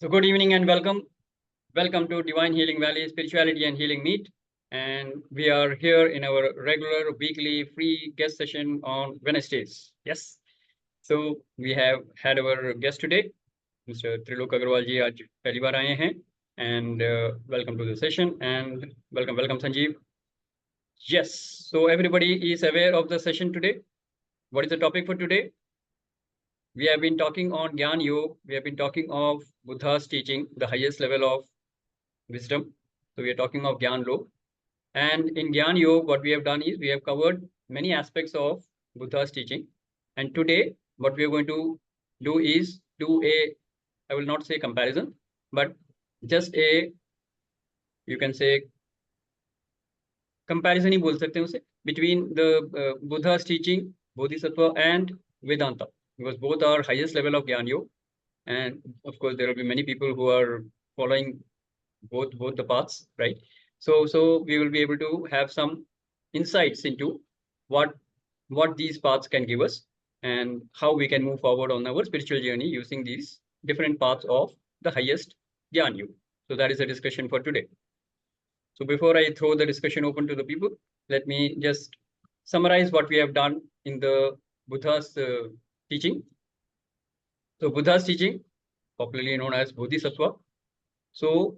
So good evening and welcome. Welcome to Divine Healing Valley Spirituality and Healing Meet. And we are here in our regular weekly free guest session on Wednesdays. Yes. So we have had our guest today, Mr. Trilok Agarwal ji aaj pehli baar aaye hain. And welcome to the session and welcome Sanjeev. Yes. So everybody is aware of the session today. What is the topic for today? We have been talking on Gyan Yoga. We have been talking of Buddha's teaching, the highest level of wisdom. So we are talking of Gyan Yoga. And in Gyan Yoga, what we have done is we have covered many aspects of Buddha's teaching. And today, what we are going to do is I will not say comparison, but just you can say comparison ही बोल सकते हैं उसे, between the Buddha's teaching, Bodhisattva and Vedanta, because both are highest level of Gyan Yoga. And of course, there will be many people who are following both the paths, right? So we will be able to have some insights into what these paths can give us and how we can move forward on our spiritual journey using these different paths of the highest Gyan Yoga. So that is the discussion for today. So before I throw the discussion open to the people, let me just summarize what we have done in the Buddha's teaching. So Buddha's teaching, popularly known as Bodhisattva. So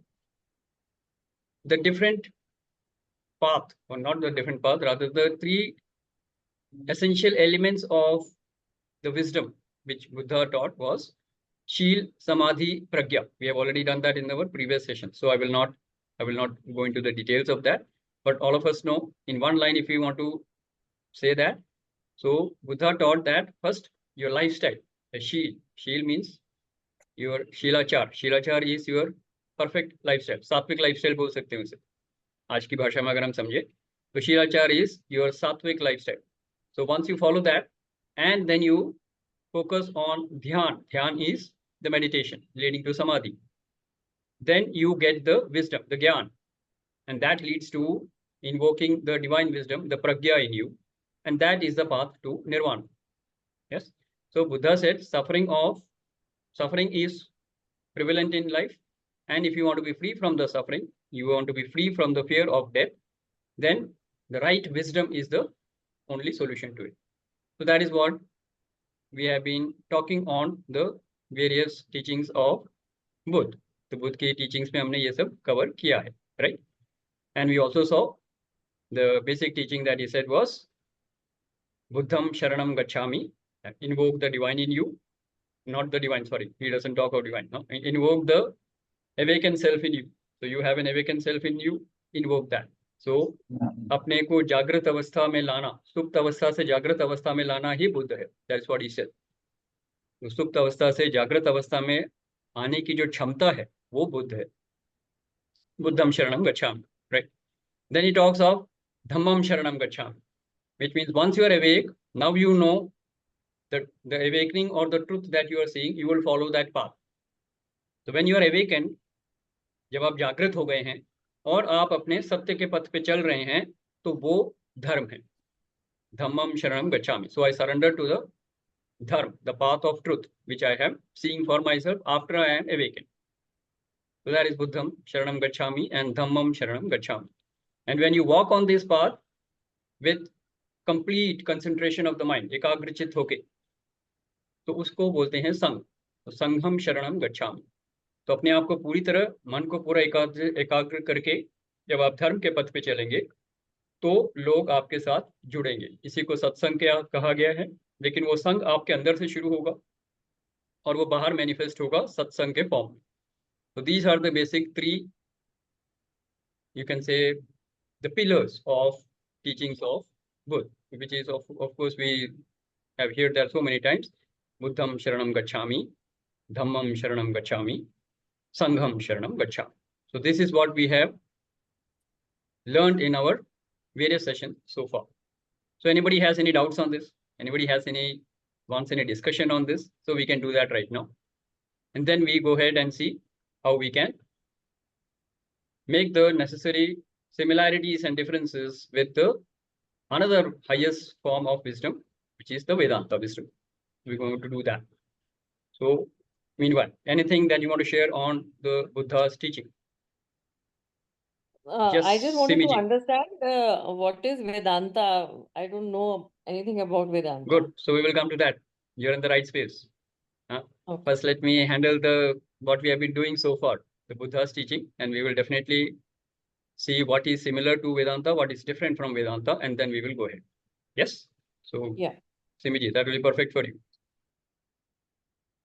the different path, or not the different path, rather the three essential elements of the wisdom which Buddha taught was Shil, Samadhi, Pragya. We have already done that in our previous session. So I will not go into the details of that, but all of us know in one line if you want to say that. So Buddha taught that first your lifestyle, a Shil. Shil means your Shilachar. Shilachar is your perfect lifestyle. Sattvic lifestyle बोल सकते हैं उसे आज की भाषा में अगर हम समझे तो Shilachar is your sattvic lifestyle. So once you follow that and then you focus on dhyan. Dhyan is the meditation leading to samadhi. Then you get the wisdom, the gyan, and that leads to invoking the divine wisdom, the pragya in you, and that is the path to nirvana. Yes. So Buddha said suffering is prevalent in life, and if you want to be free from the suffering, you want to be free from the fear of death, then the right wisdom is the only solution to it. So that is what we have been talking on the various teachings of Buddha. The Buddha की teachings में हमने ये सब cover किया है, right? And we also saw the basic teaching that he said was Buddham Sharanam Gacchami. Invoke the divine in you, not the divine. Sorry, he doesn't talk of divine. No, invoke the awakened self in you. So you have an awakened self in you. Invoke that. So अपने को जागृत अवस्था में लाना, सुप्त अवस्था से जागृत अवस्था में लाना ही बुद्ध है. That's what he said. तो सुप्त अवस्था से जागृत अवस्था में आने की जो क्षमता है वो बुद्ध है. बुद्धम शरणम गच्छामि, right? Then he talks of dhammam sharanam gacchami, which means once you are awake, now you know that the awakening or the truth that you are seeing, you will follow that path. So when you are awakened, जब आप जागृत हो गए हैं और आप अपने सत्य के पथ पे चल रहे हैं, तो वो धर्म है. Dhammam sharanam gacchami. So I surrender to the dharma, the path of truth, which I am seeing for myself after I am awakened. So that is Buddham sharanam gacchami and Dhammam sharanam gacchami. And when you walk on this path with complete concentration of the mind, एकाग्रचित होके, तो उसको बोलते हैं संघ. तो संघम शरणम गच्छामि. तो अपने आप को पूरी तरह मन को पूरा एकाग्र करके जब आप धर्म के पथ पे चलेंगे तो लोग आपके साथ जुड़ेंगे. इसी को सत्संग कहा गया है, लेकिन वो संघ आपके अंदर से शुरू होगा और वो बाहर मैनिफेस्ट होगा सत्संग के फॉर्म में. So these are the basic three, you can say, the pillars of teachings of Buddha, which is of course we have heard that so many times. Buddham sharanam gacchami, dhammam sharanam gacchami, sangham sharanam gacchami. So this is what we have learned in our various sessions so far. So anybody has any doubts on this? Anybody wants any discussion on this? So we can do that right now. And then we go ahead and see how we can make the necessary similarities and differences with the another highest form of wisdom, which is the Vedanta wisdom. We're going to do that. So Meanwhile, anything that you want to share on the Buddha's teaching? I just wanted to Simiji. understand what is Vedanta. I don't know anything about Vedanta. Good. So we will come to that. You're in the right space. Okay. First, let me handle what we have been doing so far, the Buddha's teaching, and we will definitely see what is similar to Vedanta, what is different from Vedanta, and then we will go ahead. Yes? So, Yeah. Simiji, that will be perfect for you.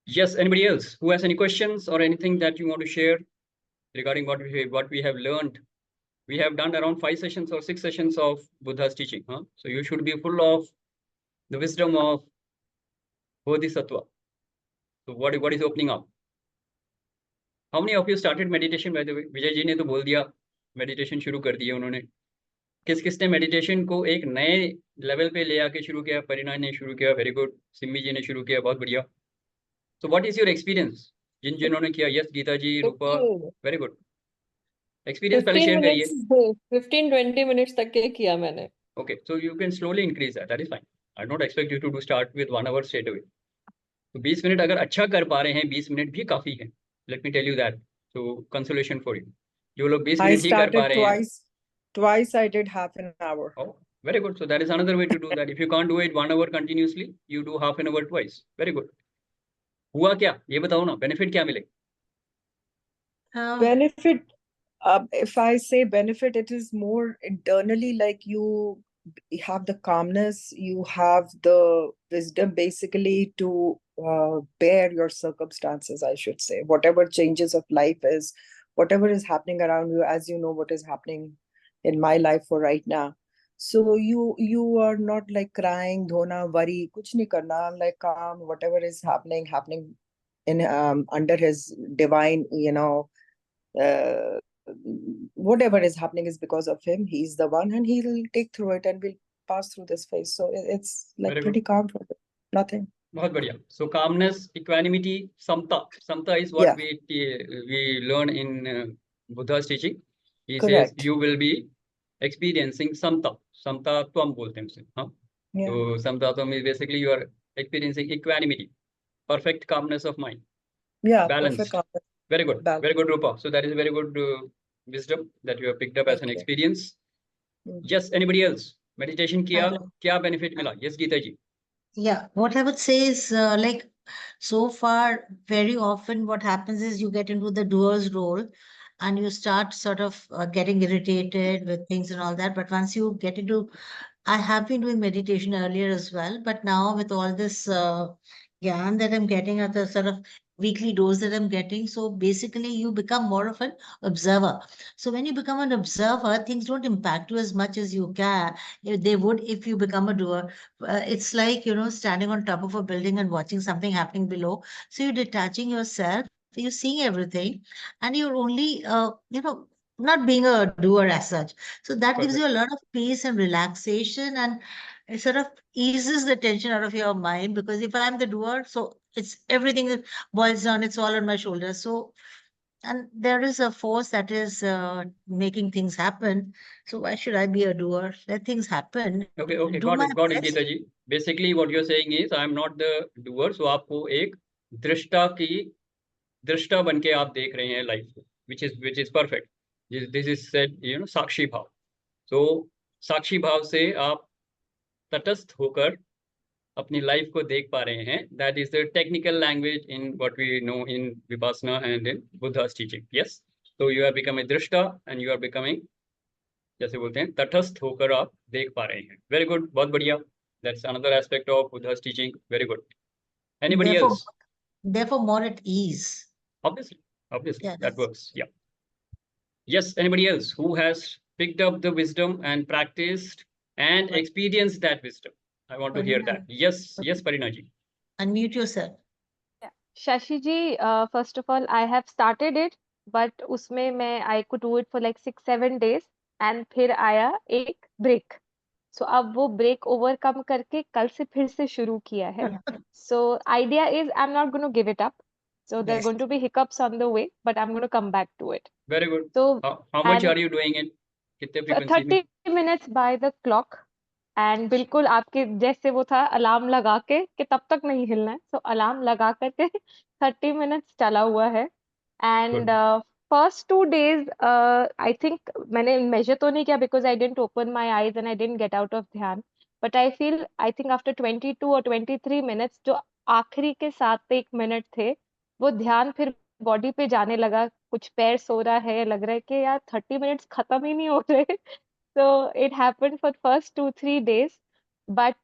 Yes, anybody else who has any questions or anything that you want to share regarding what we have learned? We have done around 5 sessions or 6 sessions of Buddha's teaching. So you should be full of the wisdom of Bodhisattva. So what is opening up? How many of you started meditation, by the way? Vijay ji ने तो बोल दिया meditation शुरू कर दिया उन्होंने. किसने meditation को एक नए लेवल पे ले आके शुरू किया? परिणा ने शुरू किया. Very good. सिम्मी जी ने शुरू किया. बहुत बढ़िया. So what is your experience? जिन्होंने किया? Yes, गीता जी, रूपा. Very good. Experience पहले शेयर करिए. 15-20 minutes तक के किया मैंने. Okay, so you can slowly increase that. That is fine. I don't expect you to start with 1 hour straight away. तो 20 minute अगर अच्छा कर पा रहे हैं, 20 मिनट भी काफी है. Let me tell you that. So consolation for you. जो लोग 20 मिनट ही कर पा रहे हैं. Twice I did half an hour. Oh, very good. So that is another way to do that. If you can't do it 1 hour continuously, you do half an hour twice. Very good. हुआ क्या? ये बताओ ना. Benefit क्या मिले? Benefit. If I say benefit, it is more internally, like you have the calmness, you have the wisdom basically to bear your circumstances, I should say. Whatever changes of life is, whatever is happening around you, as you know what is happening in my life for right now. So you are not like crying, dhona, worry, kuch nahi karna. I'm like calm, whatever is happening in under his divine, whatever is happening is because of him. He's the one, and he'll take through it, and we'll pass through this phase. So it's like Very pretty good. calm for it. Nothing. बहुत बढ़िया. So calmness, equanimity, samta. Samta is what we learn in Buddha's teaching. He Correct. says you will be experiencing samta. Samtatvam बोलते हैं उसे. Yeah. So samtatvam is basically you are experiencing equanimity, perfect calmness of mind. Yeah, Balanced. perfect calmness. Very good. Balance. Very good, Rupa. So that is a very good wisdom that you have picked up as an experience. Yes, anybody else? Meditation किया, क्या benefit मिला? Yes, Geeta ji. Yeah, what I would say is like so far, very often what happens is you get into the doer's role and you start sort of getting irritated with things and all that. But once you get into, I have been doing meditation earlier as well, but now with all this gyan that I'm getting at the sort of weekly dose that I'm getting, so basically you become more of an observer. So when you become an observer, things don't impact you as much as you can. They would if you become a doer. It's like, standing on top of a building and watching something happening below. So you're detaching yourself, you're seeing everything, and you're only, not being a doer as such. So that gives you a lot of peace and relaxation, and it sort of eases the tension out of your mind, because if I'm the doer, so it's everything that boils down, it's all on my shoulders. So, and there is a force that is making things happen. So why should I be a doer? Let things happen. Okay, Do got my it, best. Geeta ji. Basically, what you're saying is, I am not the doer, so आपको एक दृष्टा बन के आप देख रहे हैं life को, which is perfect. This is said, साक्षी भाव. So साक्षी भाव से आप तटस्थ होकर अपनी लाइफ को देख पा रहे हैं. That is the technical language in what we know in Vipassana and in Buddha's teaching. Yes. So you have become a drishta and you are becoming, जैसे बोलते हैं, तटस्थ होकर आप देख पा रहे हैं. Very good. बहुत बढ़िया. That's another aspect of Buddha's teaching. Very good. Anybody else? Therefore, more at ease. Obviously, Yeah, that works. Yeah. Yes, anybody else who has picked up the wisdom and practiced and experienced that wisdom? I want to hear that. Yes, Parina ji. Unmute yourself. Yeah. Shashi ji, first of all, I have started it, but उसमें I could do it for like 6-7 days, and फिर आया एक break. So अब वो break overcome करके कल से फिर से शुरू किया है. So idea is I'm not going to give it up. So there are going to be hiccups on the way, but I'm going to come back to it. Very good. So how much are you doing it? कितने frequency 30 minutes by the clock, and बिल्कुल आपके जैसे वो था alarm लगा के कि तब तक नहीं हिलना है, सो अलार्म लगा करके 30 मिनट्स चला हुआ है. And first 2 days I think मैंने मेजर तो नहीं किया because I didn't open my eyes and I didn't get out of ध्यान, but I feel I think after 22 और 23 मिनट्स जो आखिरी के 7 1 मिनट थे वो ध्यान फिर बॉडी पे जाने लगा. कुछ पैर सो रहा है, लग रहा है कि यार 30 मिनट्स खत्म ही नहीं हो रहे. So it happened for first 2 3 days, but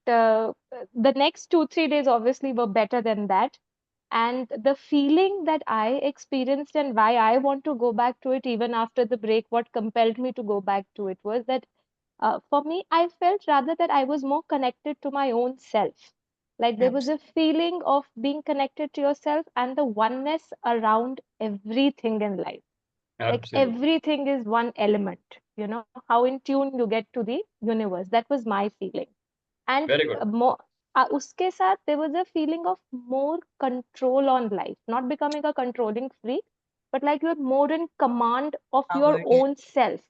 the next 2 3 days obviously were better than that. And the feeling that I experienced and why I want to go back to it even after the break, what compelled me to go back to it was that for me, I felt rather that I was more connected to my own self. Like there was a feeling of being connected to yourself and the oneness around everything in life. Like Absolutely. everything is one element, you know, how in tune you get to the universe. That was my feeling. And Very good. more, uske saath, there was a feeling of more control on life, not becoming a controlling freak, but like you're more in command of your Powered, yeah. own self.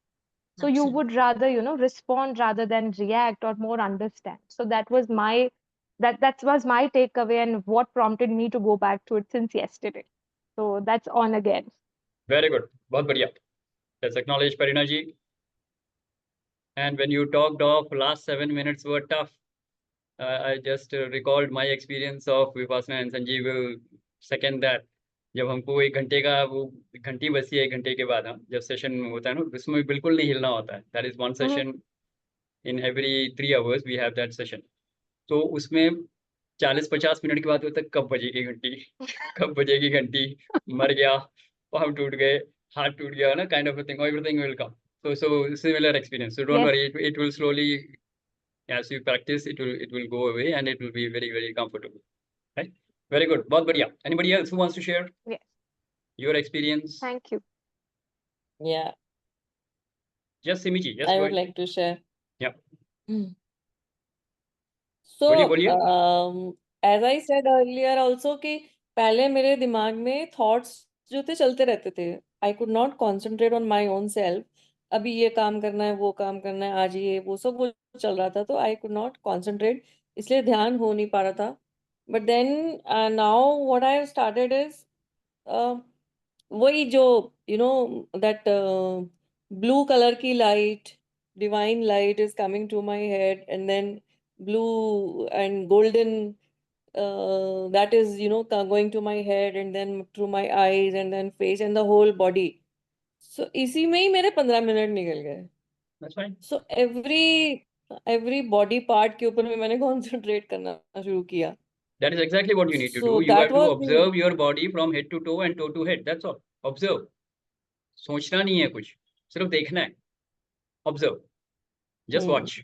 So you Absolutely. would rather, you know, respond rather than react or more understand. So that was my that was my takeaway and what prompted me to go back to it since yesterday. So that's on again. Very good. बहुत बढ़िया. Let's acknowledge Parina ji. And when you talked of last 7 minutes were tough, I just recalled my experience of Vipassana and Sanjeev will second that. जब हमको 1 घंटे का वो घंटी बजती है 1 घंटे के बाद, हाँ, जब सेशन होता है ना, उसमें बिल्कुल नहीं हिलना होता है. That is one session in every 3 hours we have that session. तो उसमें 40-50 मिनट के बाद होता है कब बजेगी घंटी, कब बजेगी घंटी, मर गया, पाँव टूट गए, हाथ टूट गया ना, kind of a thing. Everything will come. So similar experience. So don't Yes. worry, it will slowly, as you practice, it will go away and it will be very, very comfortable. Right? Very good. बहुत बढ़िया. Anybody else who wants to share Yes. your experience? Thank you. Yeah, Just Simiji. Yes, I go would ahead. like to share. Yeah. So, बोलिए. as I said earlier also कि पहले मेरे दिमाग में thoughts जो थे चलते रहते थे. I could not concentrate on my own self. अभी ये काम करना है, वो काम करना है, आज ये वो सब वो चल रहा था, तो I could not concentrate. इसलिए ध्यान हो नहीं पा रहा था. But then now what I have started is वही जो that blue color की light, divine light is coming to my head, and then blue and golden that is going to my head and then through my eyes and then face and the whole body. So इसी में ही मेरे 15 minute निकल गए. That's fine. So every body part के ऊपर में मैंने concentrate करना शुरू किया. That is exactly what you need to So do. You that have to was observe your body from head to toe and toe to head. That's all. Observe. सोचना नहीं है कुछ, सिर्फ देखना है. Observe. Just watch.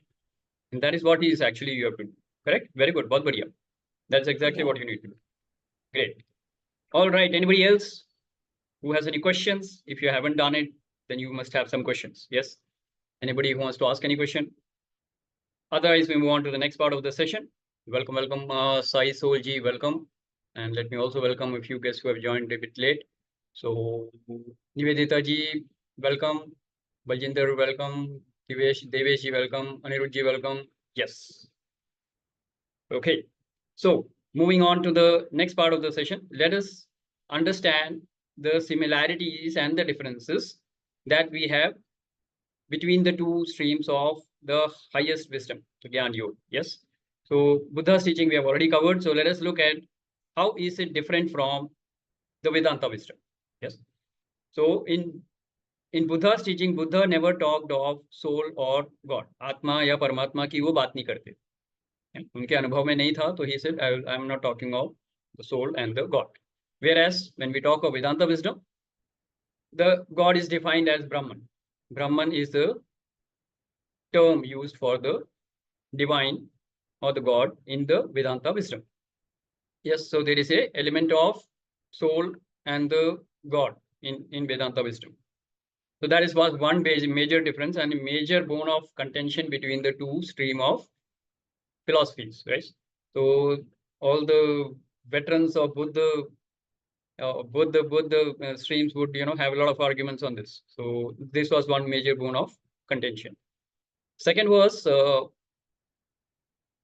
And that is what is actually you have to do. Correct? Very good. बहुत बढ़िया. That's exactly what you need to do. Great. All right. Anybody else who has any questions? If you haven't done it, then you must have some questions. Yes? Anybody who wants to ask any question? Otherwise, we move on to the next part of the session. Welcome, welcome, Sai Soulji, welcome. And let me also welcome a few guests who have joined a bit late. So, Nivedita ji, welcome. Baljinder, welcome. Devesh ji, welcome. Anirudh ji, welcome. Yes. Okay. So, moving on to the next part of the session, let us understand the similarities and the differences that we have between the two streams of the highest wisdom, the Gyan Yoga. Yes. So Buddha's teaching we have already covered. So let us look at how is it different from the Vedanta wisdom. Yes. So in Buddha's teaching, Buddha never talked of soul or God. Atma या परमात्मा की वो बात नहीं करते. उनके अनुभव में नहीं था, तो he said, I am not talking of the soul and the God. Whereas when we talk of Vedanta wisdom, the God is defined as Brahman. Brahman is the term used for the divine or the God in the Vedanta wisdom. Yes, so there is a element of soul and the God in Vedanta wisdom. So that is was one major difference and a major bone of contention between the two stream of philosophies, right? So all the veterans of Buddha streams would have a lot of arguments on this. So this was one major bone of contention. Second was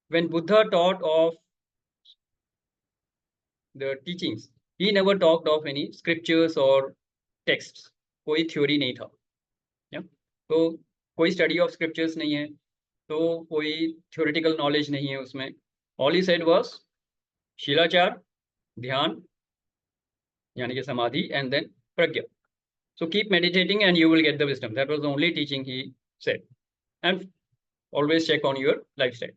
when Buddha taught of the teachings, he never talked of any scriptures or texts. कोई theory नहीं था. Yeah. तो कोई study of scriptures नहीं है, तो कोई theoretical knowledge नहीं है उसमें. All he said was शिलाचार, ध्यान, यानी कि समाधि, and then pragya. So keep meditating and you will get the wisdom. That was the only teaching he said. And always check on your lifestyle.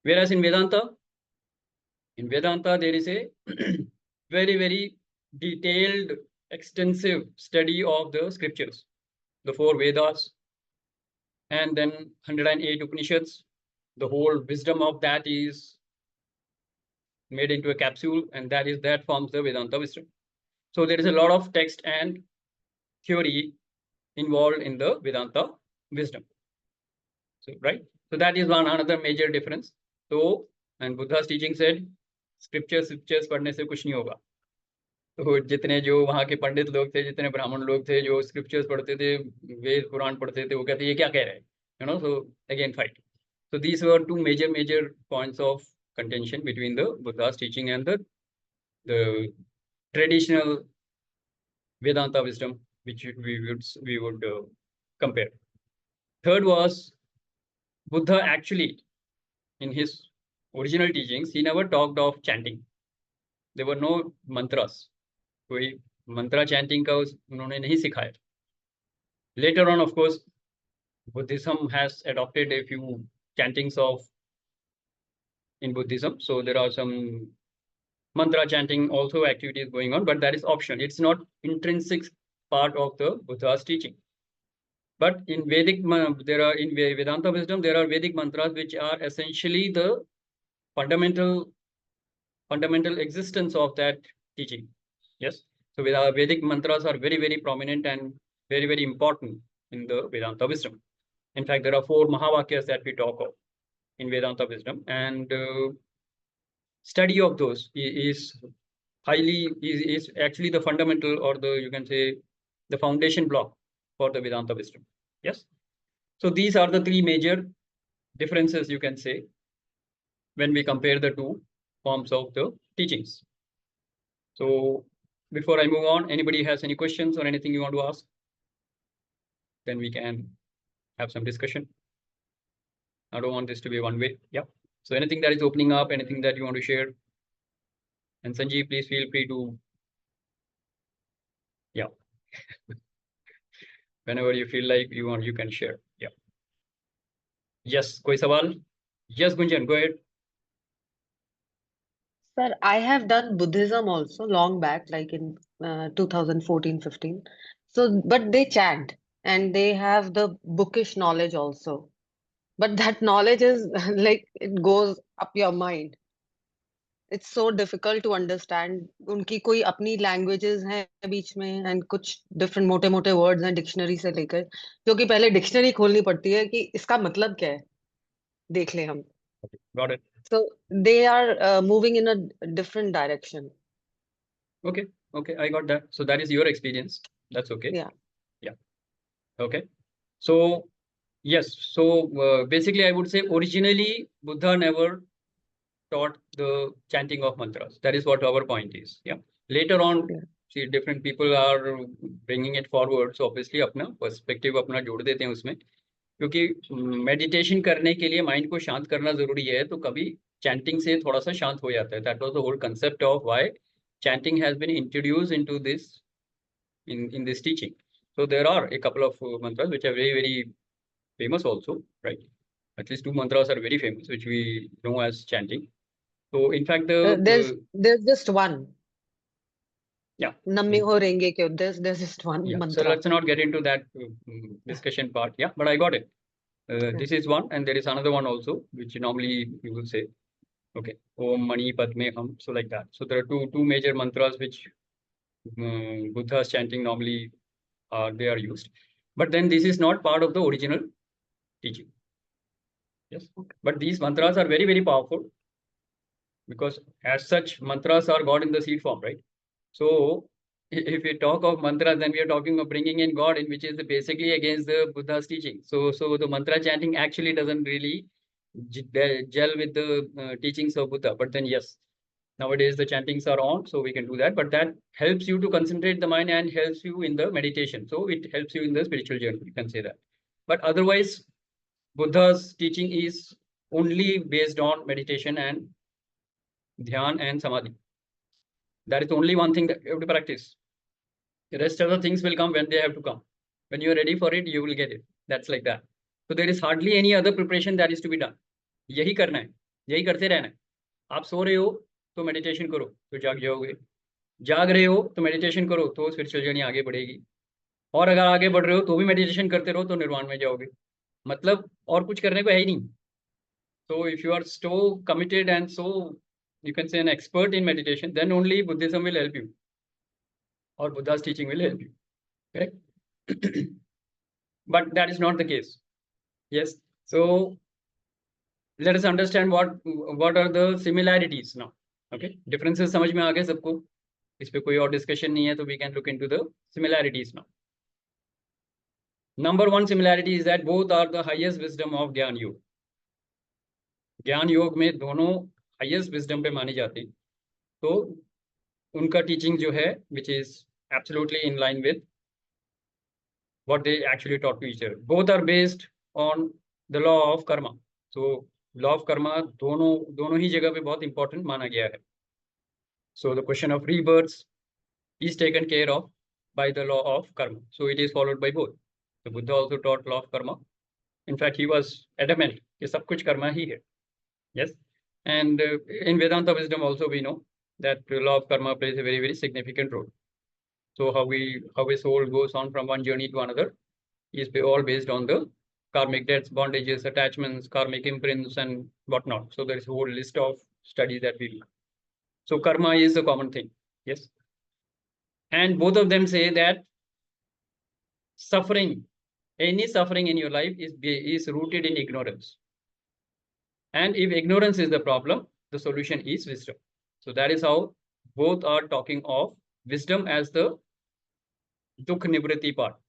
Whereas in Vedanta there is a very, very detailed, extensive study of the scriptures, the 4 Vedas, and then 108 Upanishads. The whole wisdom of that is made into a capsule, and that forms the Vedanta wisdom. So there is a lot of text and theory involved in the Vedanta wisdom. So, right? So that is another major difference. So, and Buddha's teaching said, scriptures पढ़ने से कुछ नहीं होगा. तो जितने जो वहाँ के पंडित लोग थे, जितने ब्राह्मण लोग थे जो स्क्रिप्चर्स पढ़ते थे, वेद पुराण पढ़ते थे, वो कहते ये क्या कह रहे हैं, you know, so again fight. So these were 2 major points of contention between the Buddha's teaching and the traditional Vedanta wisdom, which we would compare. Third was Buddha actually, in his original teachings, he never talked of chanting. There were no mantras. कोई mantra chanting का उन्होंने नहीं सिखाया. Later on, of course, Buddhism has adopted a few chantings in Buddhism. So there are some mantra chanting also activities going on, but that is optional. It's not intrinsic part of the Buddha's teaching. But in Vedanta wisdom, there are Vedic mantras which are essentially the fundamental existence of that teaching. Yes. So Vedic mantras are very, very prominent and very, very important in the Vedanta wisdom. In fact, there are 4 Mahavakyas that we talk of in Vedanta wisdom, and study of those is actually the fundamental, or you can say the foundation block for the Vedanta wisdom. Yes. So these are the 3 major differences, you can say, when we compare the 2 forms of the teachings. So before I move on, anybody has any questions or anything you want to ask? Then we can have some discussion. I don't want this to be one way. Yeah. So anything that is opening up, anything that you want to share. And Sanjeev, please feel free to, yeah. Whenever you feel like you want, you can share. Yeah. Yes, koi sawal? Yes, Gunjan, go ahead. Sir, I have done Buddhism also long back, like in 2014-15. So, but they chant and they have the bookish knowledge also. But that knowledge is like it goes up your mind. It's so difficult to understand. उनकी कोई अपनी languages हैं बीच में and कुछ different मोटे-मोटे words हैं dictionary से लेकर, जो कि पहले dictionary खोलनी पड़ती है कि इसका मतलब क्या है, देख ले हम. Got it. So they are moving in a different direction. Okay. Okay, I got that. So that is your experience. That's okay. Yeah. Yeah. Okay. So yes. So basically, I would say originally Buddha never taught the chanting of mantras. That is what our point is. Yeah. Later on, Yeah. see, different people are bringing it forward. So obviously, अपना perspective अपना जोड़ देते हैं उसमें, क्योंकि meditation करने के लिए mind को शांत करना जरूरी है. तो कभी chanting से थोड़ा सा शांत हो जाता है. That was the whole concept of why chanting has been introduced into this in this teaching. So there are a couple of mantras which are very, very famous also, right? At least 2 mantras are very famous, which we know as chanting. So in fact, There's just one. Yeah. Nammi ho renge kyo. There's just one Yeah. mantra. So let's not get into that discussion part. Yeah, but I got it. This is one, and there is another one also, which normally you will say, okay, Om Mani Padme Hum. So like that. So there are two major mantras which Buddha's chanting normally they are used. But then this is not part of the original teaching. Yes. But these mantras are very, very powerful, because as such mantras are God in the seed form, right? So if we talk of mantras, then we are talking of bringing in God, in which is basically against the Buddha's teaching. So the mantra chanting actually doesn't really gel with the teachings of Buddha. But then yes, nowadays the chantings are on, so we can do that. But that helps you to concentrate the mind and helps you in the meditation. So it helps you in the spiritual journey. You can say that. But otherwise, Buddha's teaching is only based on meditation and dhyan and samadhi. That is only one thing that you have to practice. The rest of the things will come when they have to come. When you are ready for it, you will get it. That's like that. So there is hardly any other preparation that is to be done. यही करना है, यही करते रहना है. आप सो रहे हो तो मेडिटेशन करो तो जाग जाओगे, जाग रहे हो तो मेडिटेशन करो तो स्पिरिचुअल जर्नी आगे बढ़ेगी, और अगर आगे बढ़ रहे हो तो भी मेडिटेशन करते रहो तो निर्वाण में जाओगे. मतलब और कुछ करने को है ही नहीं. So if you are so committed and so, you can say, an expert in meditation, then only Buddhism will help you, or Buddha's teaching will help you. Correct? But that is not the case. Yes. So let us understand what are the similarities now. Okay. Differences समझ में आ गए सबको. इस पे कोई और discussion नहीं है, तो we can look into the similarities now. Number one similarity is that both are the highest wisdom of Gyan Yoga. ज्ञान योग में दोनों हाईएस्ट विजडम पे मानी जाती, तो उनका टीचिंग जो है which is absolutely in line with what they actually taught to each other. Both are based on the law of karma. So law of karma दोनों ही जगह पे बहुत इंपॉर्टेंट माना गया है. So the question of rebirth is taken care of by the law of karma. So it is followed by both. The Buddha also taught law of karma. In fact he was adamant कि सब कुछ कर्मा ही है. Yes, and in Vedanta wisdom also we know that the law of karma plays a very, very significant role. So how a soul goes on from one journey to another is all based on the karmic debts, bondages, attachments, karmic imprints, and whatnot. So there is a whole list of studies that we do. So karma is a common thing. Yes, and both of them say that suffering, any suffering in your life is rooted in ignorance. And if ignorance is the problem, the solution is wisdom. So that is how both are talking of wisdom as the dukh nivriti part.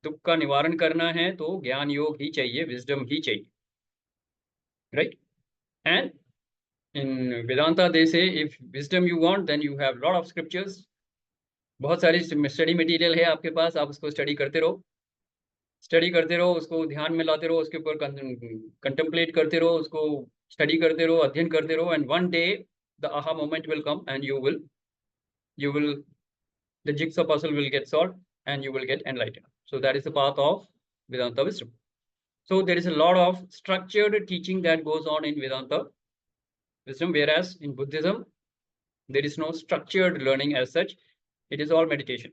दुख का निवारण करना है तो ज्ञान योग ही चाहिए, wisdom ही चाहिए. Right? And in Vedanta they say if wisdom you want, then you have lot of scriptures. बहुत सारी स्टडी मटेरियल है आपके पास, आप उसको स्टडी करते रहो, उसको ध्यान में लाते रहो, उसके ऊपर कंटेम्पलेट करते रहो, उसको स्टडी करते रहो, अध्ययन करते रहो, and one day the aha moment will come and you will the jigsaw puzzle will get solved and you will get enlightened. So that is the path of Vedanta wisdom. So there is a lot of structured teaching that goes on in Vedanta wisdom, whereas in Buddhism there is no structured learning as such. It is all meditation.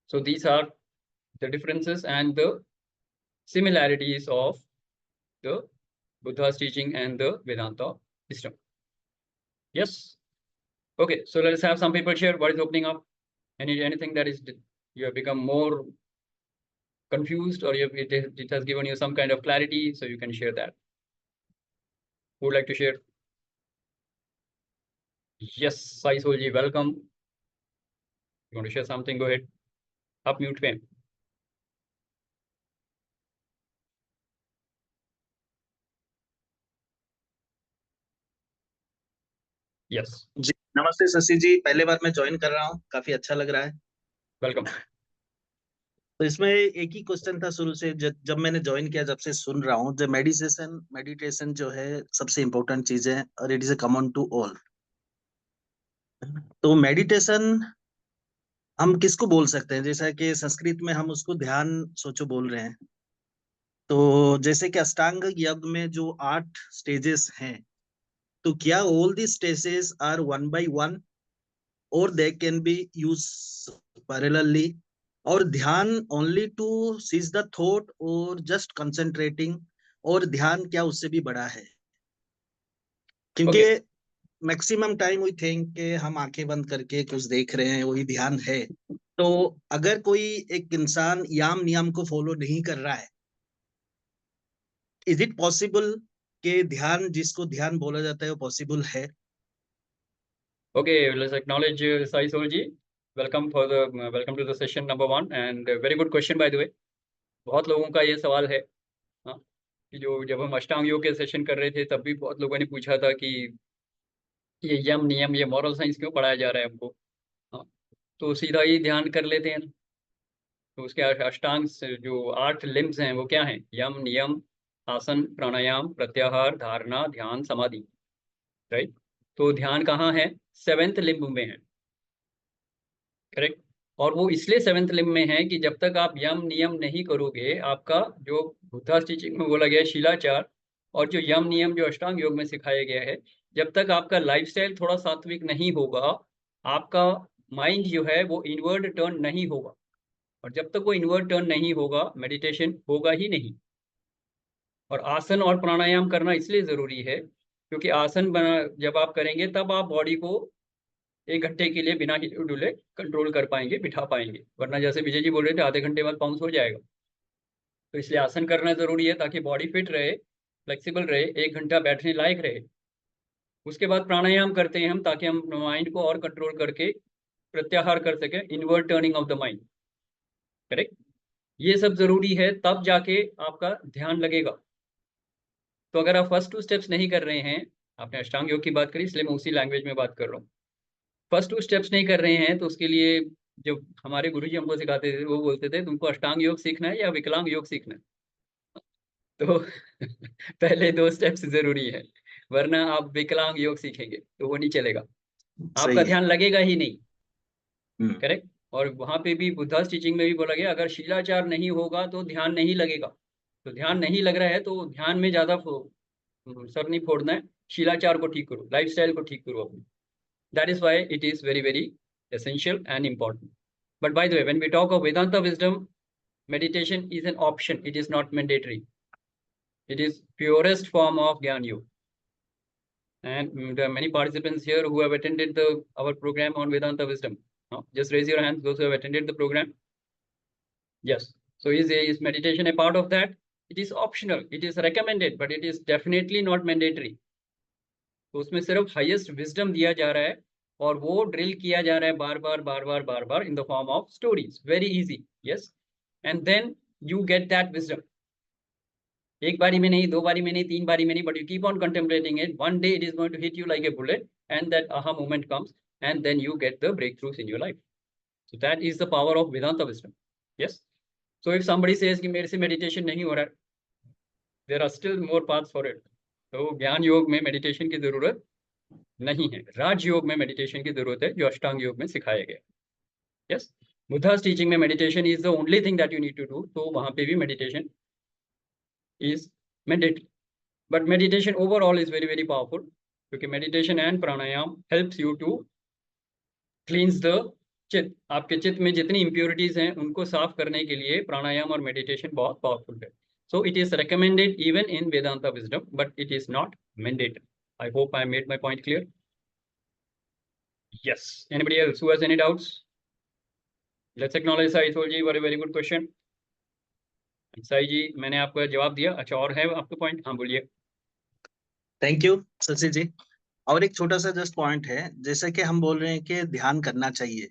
So these are the differences and the similarities of the Buddha's teaching and the Vedanta wisdom. Yes. Okay. So let us have some people share what is opening up. Anything that is you have become more confused, or it has given you some kind of clarity, so you can share that. Who would like to share? Yes, Sai Solji, welcome. You want to share something? Go ahead. Up mute fame. Yes. जी नमस्ते शशि जी, पहले बार मैं join कर रहा हूँ, काफी अच्छा लग रहा है. वेलकम. तो इसमें एक ही क्वेश्चन था शुरू से, जब मैंने ज्वाइन किया, जब से सुन रहा हूँ, जो मेडिटेशन जो है सबसे इम्पोर्टेंट चीज है और it is a common to all. तो मेडिटेशन हम किसको बोल सकते हैं? जैसा कि संस्कृत में हम उसको ध्यान सोचो बोल रहे हैं. तो जैसे कि अष्टांग योग में जो 8 स्टेजेस हैं, तो क्या all the stages are one by one और they can be use parallelly, और ध्यान only to cease the thought और जस्ट कंसंट्रेटिंग, और ध्यान क्या उससे भी बड़ा है? क्योंकि मैक्सिमम टाइम वी थिंक कि हम आंखें बंद करके कुछ देख रहे हैं, वही ध्यान है. तो अगर कोई एक इंसान याम नियम को फॉलो नहीं कर रहा है, इज इट पॉसिबल कि ध्यान, जिसको ध्यान बोला जाता है, वो पॉसिबल है? Okay, let's acknowledge Sai Solji. Welcome to the session number 1, and very good question by the way. बहुत लोगों का ये सवाल है, कि जो जब हम अष्टांग योग के सेशन कर रहे थे तब भी बहुत लोगों ने पूछा था कि ये यम नियम, ये मॉरल साइंस क्यों पढ़ाया जा रहा है हमको। हाँ, तो सीधा ही ध्यान कर लेते हैं। तो उसके अष्टांग जो 8 लिम्स हैं वो क्या हैं? यम, नियम, आसन, प्राणायाम, प्रत्याहार, धारणा, ध्यान, समाधि। राइट। तो ध्यान कहाँ है? 7th लिम्ब में है। करेक्ट। और वो इसलिए 7th लिम्ब में है कि जब तक आप यम नियम नहीं करोगे, आपका जो बुद्धा टीचिंग में बोला गया है शिलाचार, और जो यम नियम जो अष्टांग योग में सिखाया गया है, जब तक आपका लाइफस्टाइल थोड़ा सात्विक नहीं होगा, आपका माइंड जो है वो इनवर्ड टर्न नहीं होगा। और जब तक वो इनवर्ड टर्न नहीं होगा, मेडिटेशन होगा ही नहीं। और आसन और प्राणायाम करना इसलिए जरूरी है क्योंकि आसन बना जब आप करेंगे तब आप बॉडी को 1 घंटे के लिए बिना हिले डुले कंट्रोल कर पाएंगे, बिठा पाएंगे। वरना जैसे विजय जी बोल रहे थे आधे घंटे बाद बाउंस हो जाएगा। तो इसलिए आसन करना जरूरी है ताकि बॉडी फिट रहे, फ्लेक्सिबल रहे, 1 घंटा बैठने लायक रहे। उसके बाद प्राणायाम करते हैं हम ताकि हम माइंड को और कंट्रोल करके प्रत्याहार कर सके, inward turning of the mind. Correct. ये सब जरूरी है, तब जाके आपका ध्यान लगेगा। तो अगर आप फर्स्ट 2 स्टेप्स नहीं कर रहे हैं, आपने अष्टांग योग की बात करी इसलिए मैं उसी लैंग्वेज में बात कर रहा हूँ। फर्स्ट 2 स्टेप्स नहीं कर रहे हैं तो उसके लिए जो हमारे गुरुजी हमको सिखाते थे वो बोलते थे तुमको अष्टांग योग सीखना है या विकलांग योग सीखना है। तो पहले 2 स्टेप्स जरूरी है, वरना आप विकलांग योग सीखेंगे तो वो नहीं चलेगा, सही आपका है। ध्यान लगेगा ही नहीं। हम्म, करेक्ट। और वहां पे भी बुद्धा टीचिंग में भी बोला गया अगर शिलाचार नहीं होगा तो ध्यान नहीं लगेगा। तो ध्यान नहीं लग रहा है तो ध्यान में ज्यादा सर नहीं फोड़ना है, शिलाचार को ठीक करो, लाइफस्टाइल को ठीक करो अपनी। That is why it is very, very essential and important. But by the way, when we talk of Vedanta wisdom, meditation is an option. It is not mandatory. It is purest form of Gyan Yoga. And there are many participants here who have attended our program on Vedanta wisdom. Just raise your hands, those who have attended the program. Yes. So is meditation a part of that? It is optional. It is recommended, but it is definitely not mandatory. तो उसमें सिर्फ highest wisdom दिया जा रहा है और वो drill किया जा रहा है बार बार बार बार बार बार in the form of stories. Very easy. Yes. And then you get that wisdom. एक बारी में नहीं, 2 बारी में नहीं, 3 बारी में नहीं, but you keep on contemplating it. One day it is going to hit you like a bullet and that aha moment comes and then you get the breakthroughs in your life. So that is the power of Vedanta wisdom. Yes. So if somebody says कि मेरे से meditation नहीं हो रहा है, there are still more paths for it. तो ज्ञान योग में मेडिटेशन की जरूरत नहीं है, राजयोग में मेडिटेशन की जरूरत है जो अष्टांग योग में सिखाया गया। यस। बुद्धा टीचिंग में meditation is the only thing that you need to do, तो वहां पे भी meditation is mandatory. But meditation overall is very very powerful क्योंकि meditation and pranayama helps you to cleanse the chitta. आपके चित्त में जितनी इंप्योरिटीज हैं उनको साफ करने के लिए प्राणायाम और मेडिटेशन बहुत पावरफुल है। सो it is recommended even in Vedanta wisdom, but it is not mandatory. I hope I made my point clear. Yes. Anybody else who has any doubts? Let's acknowledge Sai ji. Very good question. Sai ji मैंने आपको जवाब दिया। अच्छा, और है आपका point? हाँ बोलिए। थैंक यू शशि जी। और एक छोटा सा जस्ट पॉइंट है, जैसे कि हम बोल रहे हैं कि ध्यान करना चाहिए,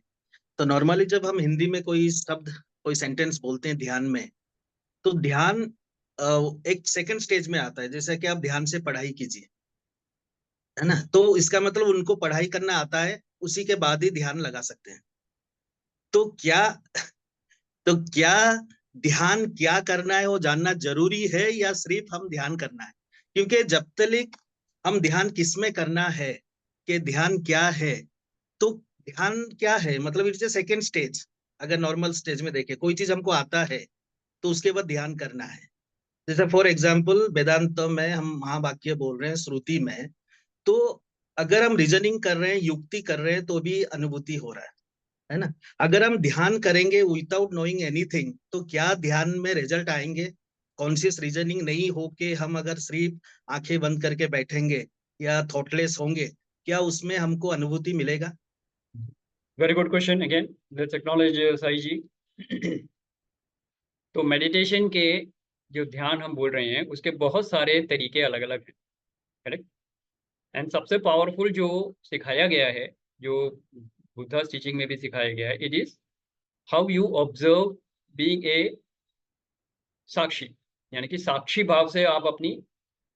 तो नॉर्मली जब हम हिंदी में कोई शब्द कोई सेंटेंस बोलते हैं ध्यान में, तो ध्यान एक सेकंड स्टेज में आता है। जैसे कि आप ध्यान से पढ़ाई कीजिए, है ना, तो इसका मतलब उनको पढ़ाई करना आता है, उसी के बाद ही ध्यान लगा सकते हैं। तो क्या तो क्या ध्यान क्या करना है वो जानना जरूरी है या सिर्फ हम ध्यान करना है? क्योंकि जब तक हम ध्यान किस में करना है कि ध्यान क्या है, तो ध्यान क्या है मतलब इट्स ए सेकेंड स्टेज। अगर नॉर्मल स्टेज में देखें कोई चीज हमको आता है तो उसके बाद ध्यान करना है। जैसे फॉर एग्जाम्पल वेदांत में हम महावाक्य बोल रहे हैं श्रुति में, तो अगर हम रीजनिंग कर रहे हैं, युक्ति कर रहे हैं, तो भी अनुभूति हो रहा है ना। अगर हम ध्यान करेंगे विदाउट नोइंग एनीथिंग, तो क्या ध्यान में रिजल्ट आएंगे? कॉन्शियस रीजनिंग नहीं हो के हम अगर सिर्फ आंखें बंद करके बैठेंगे या थॉटलेस होंगे, क्या उसमें हमको अनुभूति मिलेगा? Very good question again, let's acknowledge Sai ji. तो मेडिटेशन के जो ध्यान हम बोल रहे हैं उसके बहुत सारे तरीके अलग अलग हैं। करेक्ट। एंड सबसे पावरफुल जो सिखाया गया है, जो बुद्धा टीचिंग में भी सिखाया गया है, it is how you observe being a sakshi. यानी कि साक्षी भाव से आप अपनी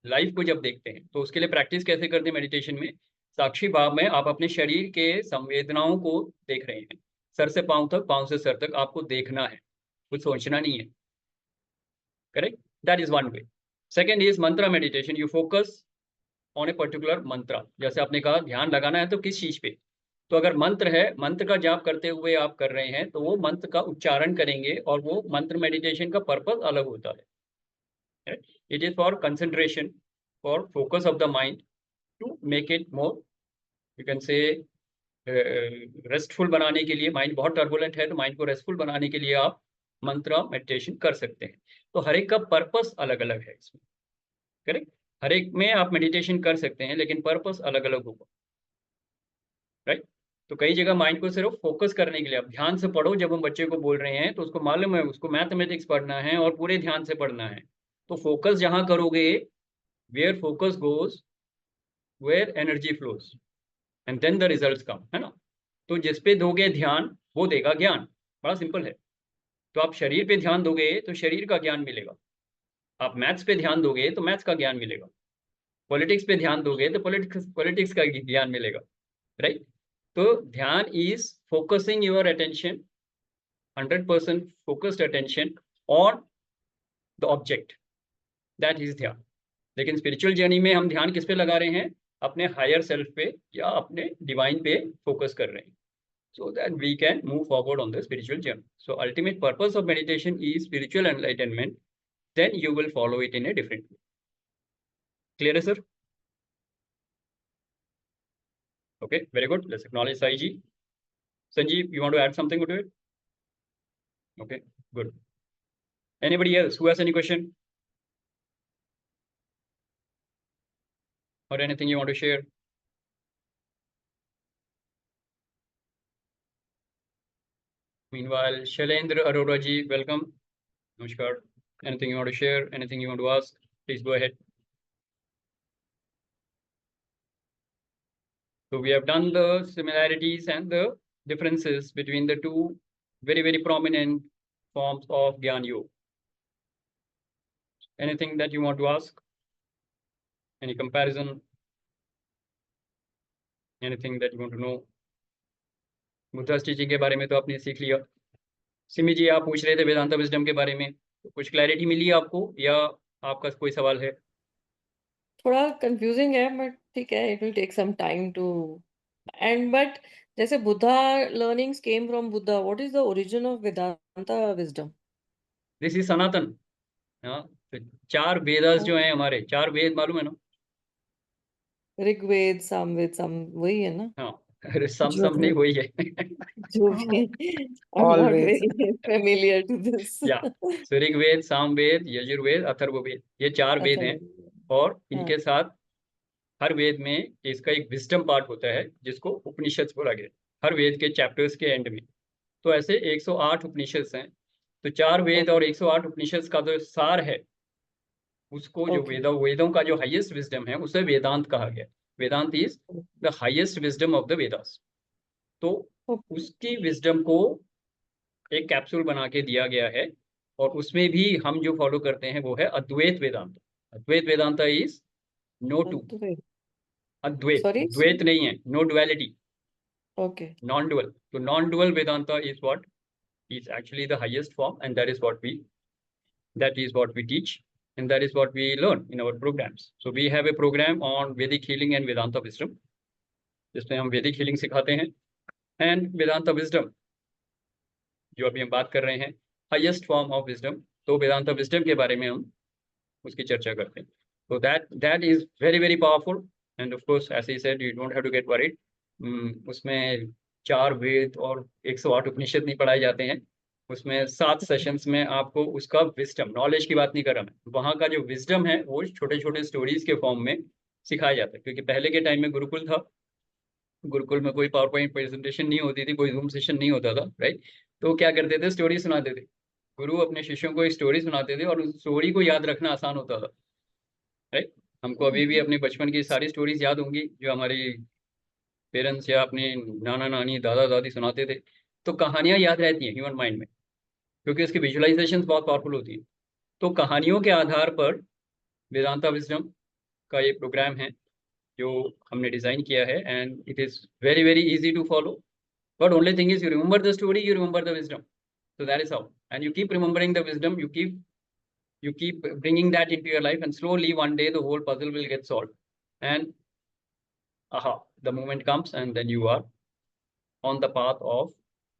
लाइफ को जब देखते हैं, तो उसके लिए प्रैक्टिस कैसे करते हैं मेडिटेशन में? साक्षी भाव में आप अपने शरीर के संवेदनाओं को देख रहे हैं, सर से पांव तक, पांव से सर तक आपको देखना है, कुछ सोचना नहीं है। Correct? That is one way. Second is mantra meditation. You focus on a particular mantra. जैसे आपने कहा ध्यान लगाना है तो किस चीज पे? तो अगर मंत्र है, मंत्र का जाप करते हुए आप कर रहे हैं, तो वो मंत्र का उच्चारण करेंगे, और वो मंत्र मेडिटेशन का पर्पस अलग होता है। It is for concentration, for focus of the mind, to make it more, you can say, restful बनाने के लिए। माइंड बहुत टर्बुलेंट है, तो माइंड को रेस्टफुल बनाने के लिए आप मंत्र मेडिटेशन कर सकते हैं। तो हर एक का पर्पस अलग अलग है इसमें। करेक्ट? हर एक में आप मेडिटेशन कर सकते हैं, लेकिन पर्पस अलग अलग होगा। राइट? तो कई जगह माइंड को सिर्फ फोकस करने के लिए, आप ध्यान से पढ़ो, जब हम बच्चे को बोल रहे हैं तो उसको मालूम है उसको मैथमेटिक्स पढ़ना है और पूरे ध्यान से पढ़ना है, तो फोकस जहां करोगे, where focus goes where energy flows, and then the results come, है ना? तो जिस पे दोगे ध्यान वो देगा ज्ञान। बड़ा सिंपल है। तो आप शरीर पे ध्यान दोगे तो शरीर का ज्ञान मिलेगा, आप मैथ्स पे ध्यान दोगे तो मैथ्स का ज्ञान मिलेगा, पॉलिटिक्स पे ध्यान दोगे तो पॉलिटिक्स का ज्ञान मिलेगा। राइट? तो ध्यान is focusing your attention, 100% focused attention on the object, that is ध्यान। लेकिन स्पिरिचुअल जर्नी में हम ध्यान किस पे लगा रहे हैं? अपने हायर सेल्फ पे या अपने डिवाइन पे फोकस कर रहे हैं, so that we can move forward on the spiritual journey. So ultimate purpose of meditation is spiritual enlightenment. Then you will follow it in a different way. Clear, sir? Okay, very good. Let's acknowledge Sai ji. Sanjeev, you want to add something to it? Okay, good. Anybody else who has any question or anything you want to share? Meanwhile, Shailendra Arora ji, welcome. Namaskar. Anything you want to share? Anything you want to ask? Please go ahead. So we have done the similarities and the differences between the two very, very prominent forms of Gyan Yoga. Anything that you want to ask? Any comparison? Anything that you want to know? Buddha teaching के बारे में तो आपने सीख लिया। सिमी जी, आप पूछ रहे थे वेदांता विजडम के बारे में, तो कुछ क्लैरिटी मिली आपको या आपका कोई सवाल है? थोड़ा कंफ्यूजिंग है, बट ठीक है, it will take some time to and but जैसे Buddha learnings came from Buddha, what is the origin of Vedanta wisdom? This is Sanatan. हाँ, तो 4 वेदास जो हैं हमारे, 4 वेद मालूम है ना? ऋग्वेद, सामवेद, वही है ना? हाँ, अरे सम जो नहीं, वही है। जो भी I'm not Always. very familiar to this. या so ऋग्वेद, सामवेद, यजुर्वेद, अथर्ववेद, ये 4 वेद हैं, और हाँ, इनके साथ हर वेद में इसका एक विजडम पार्ट होता है जिसको उपनिषद बोला गया, हर वेद के चैप्टर्स के एंड में। तो ऐसे 108 उपनिषद हैं। तो 4 वेद और 108 उपनिषद का जो सार है, उसको जो Okay. वेदों का जो हाईएस्ट विजडम है, उसे वेदांत कहा गया। Vedanta is the highest wisdom of the Vedas. तो Okay. उसकी विजडम को एक कैप्सूल बना के दिया गया है, और उसमें भी हम जो फॉलो करते हैं वो है Advaita Vedanta. Advaita Vedanta is no two, Advaita. Advaita, Sorry? Dvaita नहीं है, no duality, Okay. Non dual. तो non dual Vedanta is what is actually the highest form, and that is what we teach, and that is what we learn in our programs. So we have a program on Vedic healing and Vedanta wisdom, जिसमें हम वैदिक healing सिखाते हैं, and Vedanta wisdom जो अभी हम बात कर रहे हैं, हाईएस्ट फॉर्म ऑफ विजडम। तो वेदांता विजडम के बारे में हम उसकी चर्चा करते हैं। तो that is very very powerful, and of course as he said, you don't have to get worried. उसमें 4 वेद और 108 उपनिषद नहीं पढ़ाए जाते हैं। उसमें 7 सेशंस में आपको उसका विजडम, नॉलेज की बात नहीं कर रहा मैं, वहाँ का जो विजडम है वो छोटे छोटे स्टोरीज के फॉर्म में सिखाया जाता है। क्योंकि पहले के टाइम में गुरुकुल था, गुरुकुल में कोई पावर पॉइंट प्रेजेंटेशन नहीं होती थी, कोई जूम सेशन नहीं होता था, राइट? तो क्या करते थे, स्टोरी सुनाते थे। गुरु अपने शिष्यों को एक स्टोरी सुनाते थे, और उस स्टोरी को याद रखना आसान होता था, राइट? हमको अभी भी अपने बचपन की सारी स्टोरीज याद होंगी जो हमारी पेरेंट्स या अपने नाना नानी दादा दादी सुनाते थे। तो कहानियां याद रहती हैं ह्यूमन माइंड में, क्योंकि उसकी विजुअलाइजेशन बहुत पावरफुल होती है। तो कहानियों के आधार पर वेदांता विजडम का ये प्रोग्राम है जो हमने डिजाइन किया है, and it is very very easy to follow. But only thing is you remember the story, you remember the wisdom. So that is how, and you keep remembering the wisdom, you keep bringing that into your life, and slowly one day the whole puzzle will get solved, and aha, the moment comes, and then you are on the path of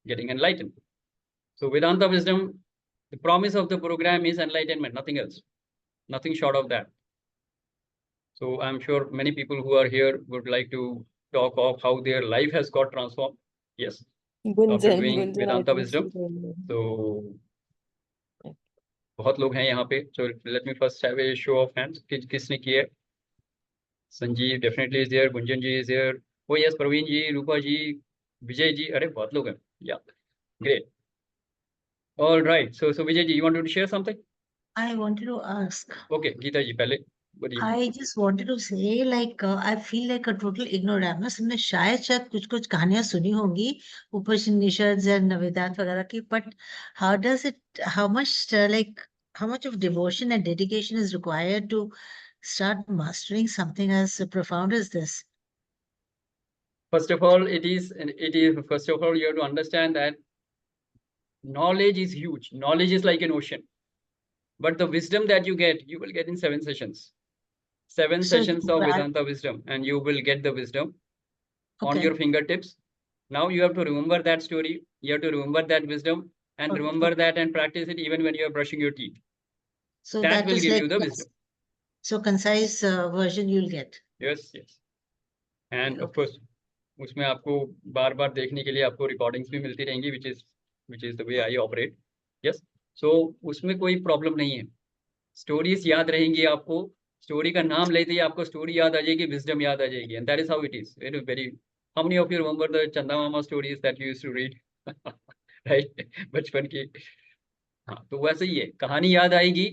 getting enlightened. So Vedanta wisdom, the promise of the program is enlightenment, nothing else, nothing short of that. So I'm sure many people who are here would like to talk of how their life has got transformed. Yes, after doing Gunjan, I Vedanta think wisdom. she's on. So बहुत लोग हैं यहाँ पे. So let me first have a show of hands. किसने किया? Sanjeev definitely is there. Gunjan ji is there. Oh yes, Praveen जी, रूपा जी, विजय जी. अरे बहुत लोग हैं. Yeah, great. All right. So Vijay ji, you wanted to share something? I wanted to ask. Okay, Geeta ji, पहले. Good evening. I just wanted to say, like, I feel like a total ignoramus. हमने शायद कुछ कहानियां सुनी होंगी उपनिषद and वेदांत वगैरह की, but how does it, how much how much of devotion and dedication is required to start mastering something as profound as this? First of all, first of all, you have to understand that knowledge is huge. Knowledge is like an ocean, but the wisdom that you will get in 7 sessions. 7 So sessions of Vedanta wisdom, and you will get the wisdom on Okay. your fingertips. Now you have to remember that story. You have to remember that wisdom, and Okay. remember that and practice it even when you are brushing your teeth. So That that will is give like you the wisdom. So concise version you'll get. Yes, yes. And of Okay. course, उसमें आपको बार बार देखने के लिए आपको recordings भी मिलती रहेंगी, which is the way I operate. Yes. So उसमें कोई प्रॉब्लम नहीं है. स्टोरीज याद रहेंगी आपको. स्टोरी का नाम लेते ही आपको स्टोरी याद आ जाएगी, विजडम याद आ जाएगी, and that is how it is. It is very. How many of you remember the Chanda Mama stories that you used to read? Right? बचपन की. हाँ, तो वैसे ही है. कहानी याद आएगी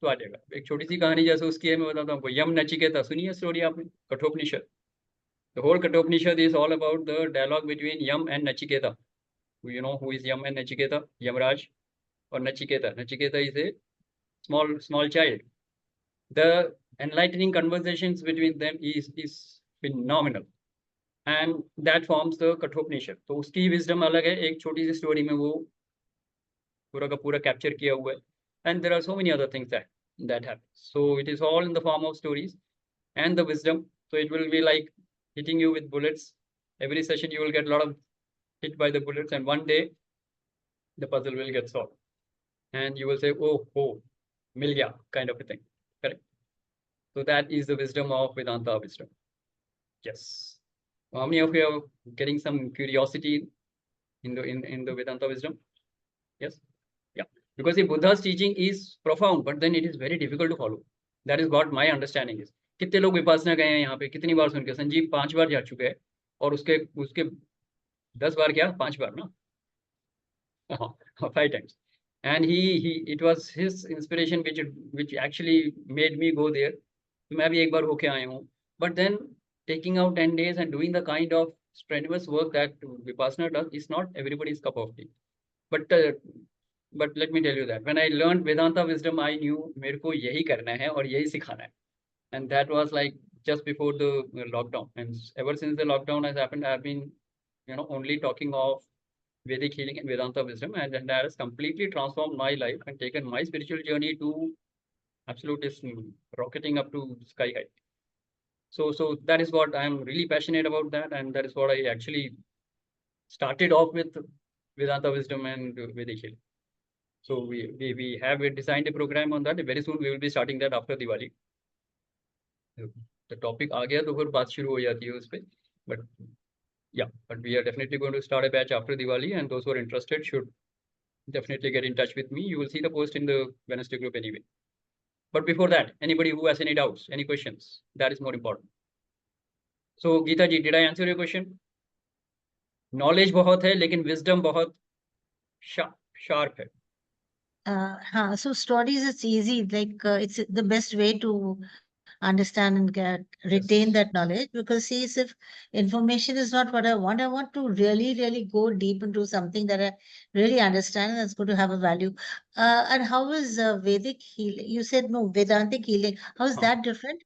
तो आ जाएगा. एक छोटी सी कहानी जैसे उसकी है, मैं बताता हूँ आपको. यम नचिकेता सुनी है स्टोरी आपने? Kathopanishad. The whole Kathopanishad is all about the dialogue between Yam and Nachiketa. You know who is Yam and Nachiketa? Yamraj or Nachiketa. Nachiketa is a small child. The enlightening conversations between them is phenomenal, and that forms the Kathopanishad. तो उसकी wisdom अलग है. एक छोटी सी story में वो पूरा का पूरा capture किया हुआ है. And there are so many other things that happen. So it is all in the form of stories and the wisdom. So it will be like hitting you with bullets. Every session you will get a lot of hit by the bullets, and one day the puzzle will get solved, and you will say, oh, mil gaya, kind of a thing. Correct. So that is the wisdom of Vedanta wisdom. Yes. How many of you are getting some curiosity in the Vedanta wisdom? Yes. Yeah. Because the Buddha's teaching is profound, but then it is very difficult to follow. That is what my understanding is. कितने लोग विपासना गए हैं यहाँ पे? कितनी बार सुन के? संजीव 5 बार जा चुके हैं, और उसके 10 बार क्या? 5 बार ना? 5 times. And it was his inspiration which actually made me go there. मैं भी एक बार होके आया हूँ. But then taking out 10 days and doing the kind of strenuous work that Vipassana does is not everybody's cup of tea. But let me tell you that when I learned Vedanta wisdom, I knew मेरे को यही करना है और यही सिखाना है. And that was like just before the lockdown. And ever since the lockdown has happened, I have been, only talking of Vedic healing and Vedanta wisdom, and that has completely transformed my life and taken my spiritual journey to absolute rocketing up to sky high. So that is what I am really passionate about that, and that is what I actually started off with Vedanta wisdom and Vedic healing. So we have designed a program on that. Very soon we will be starting that after Diwali. The topic आ गया तो फिर बात शुरू हो जाती है उस पे. But yeah, but we are definitely going to start a batch after Diwali, and those who are interested should definitely get in touch with me. You will see the post in the Wednesday group anyway. But before that, anybody who has any doubts, any questions, that is more important. So Geeta ji, did I answer your question? Knowledge बहुत है, लेकिन wisdom बहुत sharp है. So stories, it's easy. Like it's the best way to understand and retain Yes. that knowledge. Because see, if information is not what I want to really, really go deep into something that I really understand that's going to have a value. And how is Vedic healing? You said no, Vedantic healing. How is Huh. that different?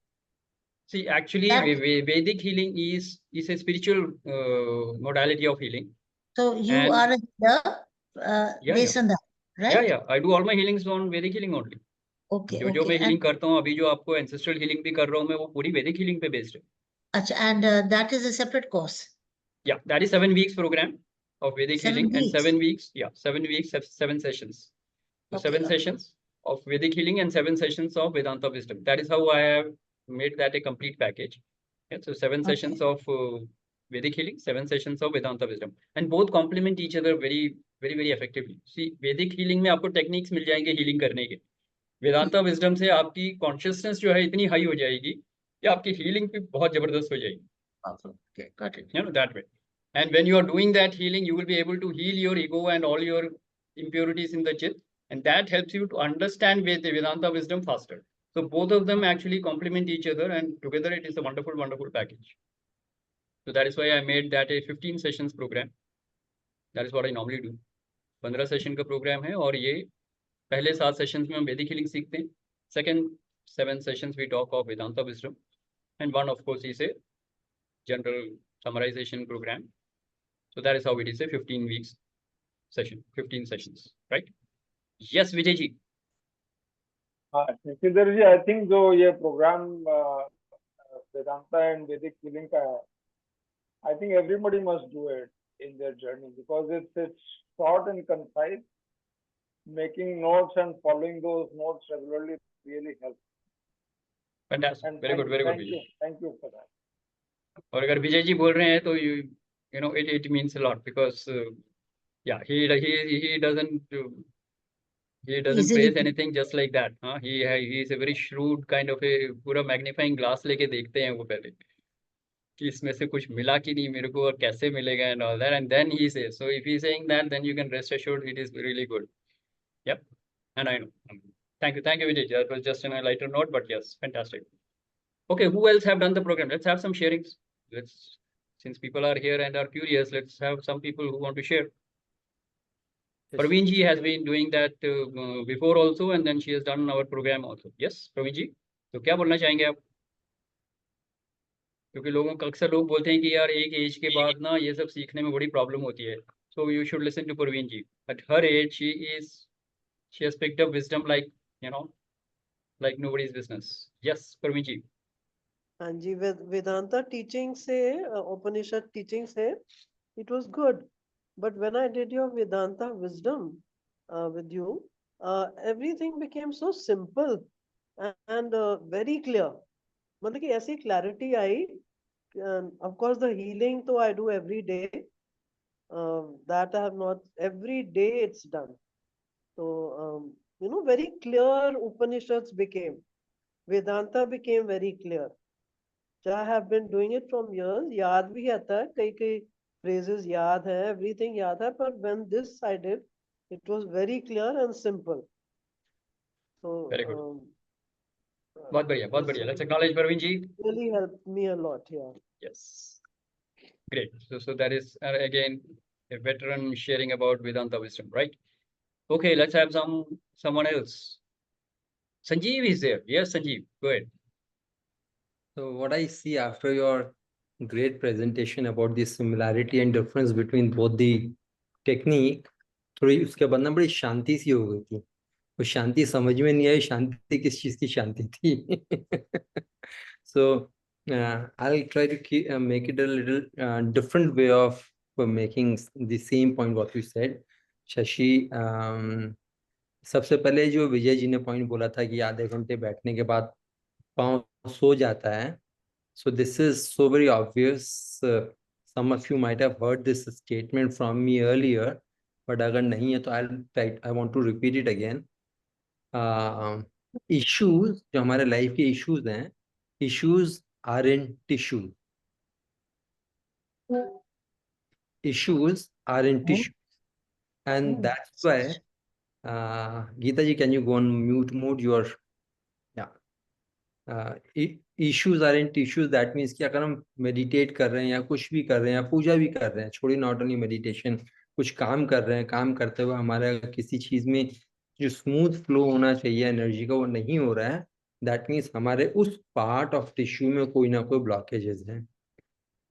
See, actually, That Vedic healing is a spiritual modality of healing. so you And are a healer yeah, based on that, yeah, right? yeah. I do all my healings on Vedic healing only. Okay, जो okay. मैं And healing करता हूँ अभी जो आपको ancestral healing भी कर रहा हूँ मैं वो पूरी Vedic healing पे based है. acha, and that is a separate course. Yeah, that is 7 weeks program of Vedic 7 healing and weeks. 7 weeks. Yeah, 7 weeks, 7 sessions. So Okay, 7 okay. sessions of Vedic healing and 7 sessions of Vedanta wisdom. That is how I have made that a complete package. Yeah, so 7 Okay. sessions of Vedic healing, 7 sessions of Vedanta wisdom, and both complement each other very, very, very effectively. See, Vedic healing में आपको techniques मिल जाएंगे healing करने के. Vedanta wisdom से आपकी consciousness जो है इतनी हाई हो जाएगी कि आपकी हीलिंग भी बहुत जबरदस्त हो जाएगी. Okay, got it. You know, that way. And when you are doing that healing, you will be able to heal your ego and all your impurities in the chit, and that helps you to understand Vedanta wisdom faster. So both of them actually complement each other, and together it is a wonderful, wonderful package. So that is why I made that a 15 sessions program. That is what I normally do. 15 session का programme है और ये पहले 7 sessions में हम वैदिक healing सीखते हैं. Second 7 sessions we talk of Vedanta wisdom, and one of course is a general summarization program. So that is how it is a 15 weeks session, 15 sessions, right? Yes, Vijay ji. हाँ शशिधर जी, I think जो ये programme Vedanta and वैदिक healing का है, I think everybody must do it in their journey because it's short and concise. Making notes and following those notes regularly really helps. Fantastic. And Very good, very good, Vijay. Thank you for that. और अगर विजय जी बोल रहे हैं तो you know it means a lot because yeah, he doesn't Easily. praise anything just like that. He is a very shrewd kind of a पूरा magnifying glass लेके देखते हैं वो पहले कि इसमें से कुछ मिला कि नहीं मेरे को और कैसे मिलेगा and all that, and then he says. So if he's saying that, then you can rest assured it is really good. Yep, and I know. Thank you, Vijay. That was just in a lighter note, but yes, fantastic. Okay, who else have done the program? Let's have some sharings. Since people are here and are curious, let's have some people who want to share. Praveen ji has been doing that before also, and then she has done our program also. Yes, Praveen ji. तो क्या बोलना चाहेंगे आप? क्योंकि लोगों को अक्सर लोग बोलते हैं कि यार एक एज के बाद ना ये सब सीखने में बड़ी प्रॉब्लम होती है. So you should listen to Praveen ji. At her age, she has picked up wisdom like, you know, like nobody's business. Yes, Praveen ji. हाँ जी, वेदांता टीचिंग से, उपनिषद टीचिंग से, it was good. But when I did your Vedanta wisdom with you, everything became so simple and very clear. मतलब कि ऐसी clarity I. Of course, the healing तो I do every day. That I have not, every day it's done. So, you know, very clear Upanishads became. Vedanta became very clear. I have been doing it from years. याद भी आता है, कई phrases याद है, everything याद है, but when this I did, it was very clear and simple. So Very good. बहुत बढ़िया. Let's acknowledge Praveen ji. Really helped me a lot here. Yes. Great. So that is again a veteran sharing about Vedanta wisdom, right? Okay, let's have someone else. Sanjeev is there. Yes, Sanjeev, go ahead. So what I see after your great presentation about the similarity and difference between both the technique, थोड़ी उसके बाद ना बड़ी शांति सी हो गई थी. वो शांति समझ में नहीं आई शांति किस चीज की शांति थी. So I'll try to make it a little different way of making the same point what you said. Shashi, सबसे पहले जो विजय जी ने पॉइंट बोला था कि आधे घंटे बैठने के बाद पाँव सो जाता है. So this is so very obvious. Some of you might have heard this statement from me earlier, but अगर नहीं है तो I want to repeat it again. Issues जो हमारे लाइफ के issues हैं, issues are in tissue. Issues are in tissue, and that's why. Geeta ji, can you go on mute mode? Issues are in tissues, that means कि अगर हम meditate कर रहे हैं या कुछ भी कर रहे हैं या पूजा भी कर रहे हैं, छोड़ी नॉट ओनली मेडिटेशन, कुछ काम कर रहे हैं, काम करते हुए हमारा किसी चीज में जो स्मूथ फ्लो होना चाहिए एनर्जी का वो नहीं हो रहा है, दैट मीन्स हमारे उस पार्ट ऑफ टिश्यू में कोई ना कोई ब्लॉकेजेस हैं।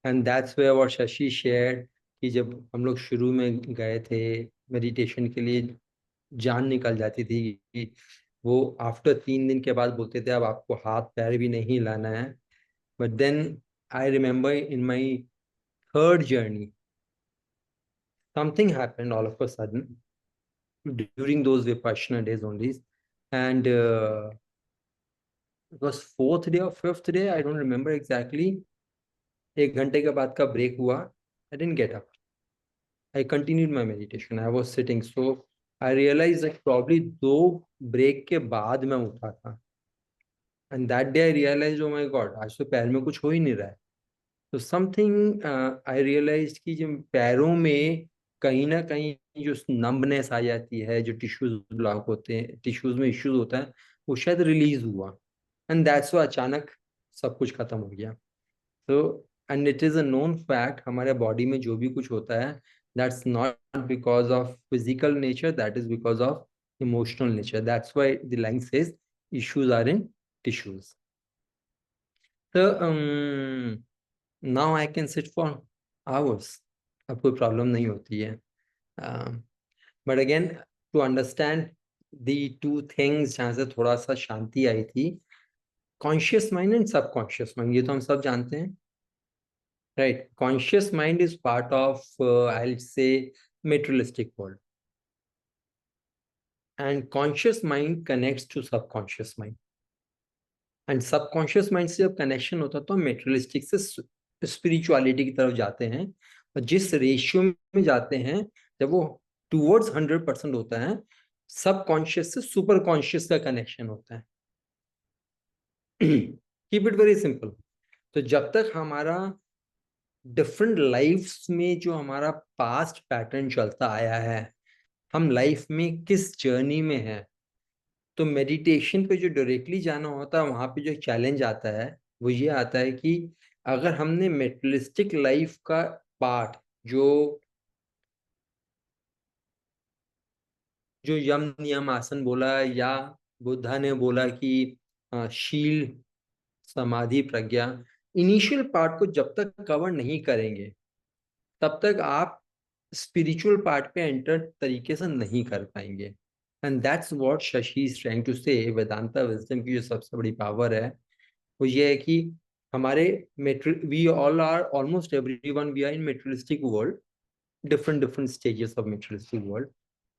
And that's where what Shashi shared कि जब हम लोग शुरू में गए थे मेडिटेशन के लिए, जान निकल जाती थी कि वो आफ्टर 3 दिन के बाद बोलते थे अब आपको हाथ पैर भी नहीं हिलाना है। But then I remember in my third journey something happened all of a sudden during those Vipassana days only, and it was 4th day or 5th day, I don't remember exactly. 1 घंटे के बाद का break हुआ, I didn't get up. I continued my meditation. I was sitting. So I realized that probably 2 break के बाद मैं उठा था. And that day I realized, oh my God, आज तो पैर में कुछ हो ही नहीं रहा है. तो समथिंग आई रियलाइज कि जब पैरों में कहीं ना कहीं जो नंबनेस आ जाती है, जो टिश्यूज ब्लॉक होते हैं, टिश्यूज में इश्यूज होता है, वो शायद रिलीज हुआ, एंड दैट्स व्हाई अचानक सब कुछ खत्म हो गया. तो and it is a known fact, हमारे बॉडी में जो भी कुछ होता है, that's not because of physical nature, that is because of emotional nature. That's why the line says issues are in tissues. So now I can sit for hours. अब कोई problem नहीं होती है. But again to understand the 2 things जहाँ से थोड़ा सा शांति आई थी, conscious mind and subconscious mind, ये तो हम सब जानते हैं, right. Conscious mind is part of I will say materialistic world, and conscious mind connects to subconscious mind, and subconscious mind से जब कनेक्शन होता है तो मेटेरियलिस्टिक से स्पिरिचुअलिटी की तरफ जाते हैं. और जिस रेशियो में जाते हैं, जब वो टूवर्ड्स 100% होता है, सबकॉन्शियस से सुपर कॉन्शियस का कनेक्शन होता है. Keep it very simple. तो जब तक हमारा डिफरेंट लाइफ्स में जो हमारा पास्ट पैटर्न चलता आया है, हम लाइफ में किस जर्नी में है, तो मेडिटेशन पे जो डायरेक्टली जाना होता है, वहां पे जो चैलेंज आता है वो ये आता है कि अगर हमने मेटेरियलिस्टिक लाइफ का पार्ट, जो यम नियम आसन बोला, या बुद्धा ने बोला कि शील समाधि प्रज्ञा, इनिशियल पार्ट को जब तक कवर नहीं करेंगे, तब तक आप स्पिरिचुअल पार्ट पे एंटर तरीके से नहीं कर पाएंगे. And that's what Shashi is trying to say. Vedanta wisdom की जो सबसे बड़ी पावर है वो ये है कि हमारे we all are almost everyone we are in materialistic world, different stages of materialistic world.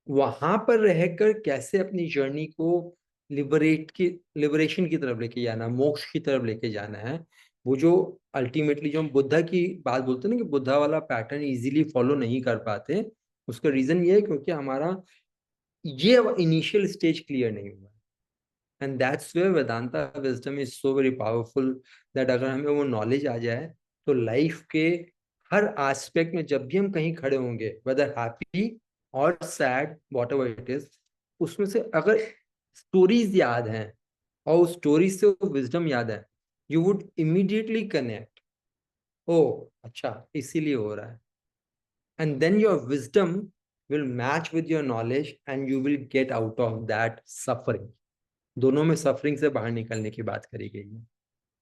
वहां पर रहकर कैसे अपनी जर्नी को लिबरेशन की तरफ लेके जाना, मोक्ष की तरफ लेके जाना है, वो जो अल्टीमेटली जो हम बुद्धा की बात बोलते हैं ना कि बुद्धा वाला पैटर्न इजीली फॉलो नहीं कर पाते, उसका रीजन ये है क्योंकि हमारा ये इनिशियल स्टेज क्लियर नहीं हुआ. And that's where Vedanta wisdom is so very powerful, that अगर हमें वो नॉलेज आ जाए तो लाइफ के हर एस्पेक्ट में जब भी हम कहीं खड़े होंगे, वेदर हैप्पी और sad what ever it is, उसमें से अगर स्टोरीज याद हैं और उस स्टोरी से वो विजडम याद है, यू वुड इमीडिएटली कनेक्ट, ओ अच्छा इसीलिए हो रहा है. And then your wisdom will match with your knowledge and you will get out of that suffering. दोनों में सफरिंग से बाहर निकलने की बात करी गई है,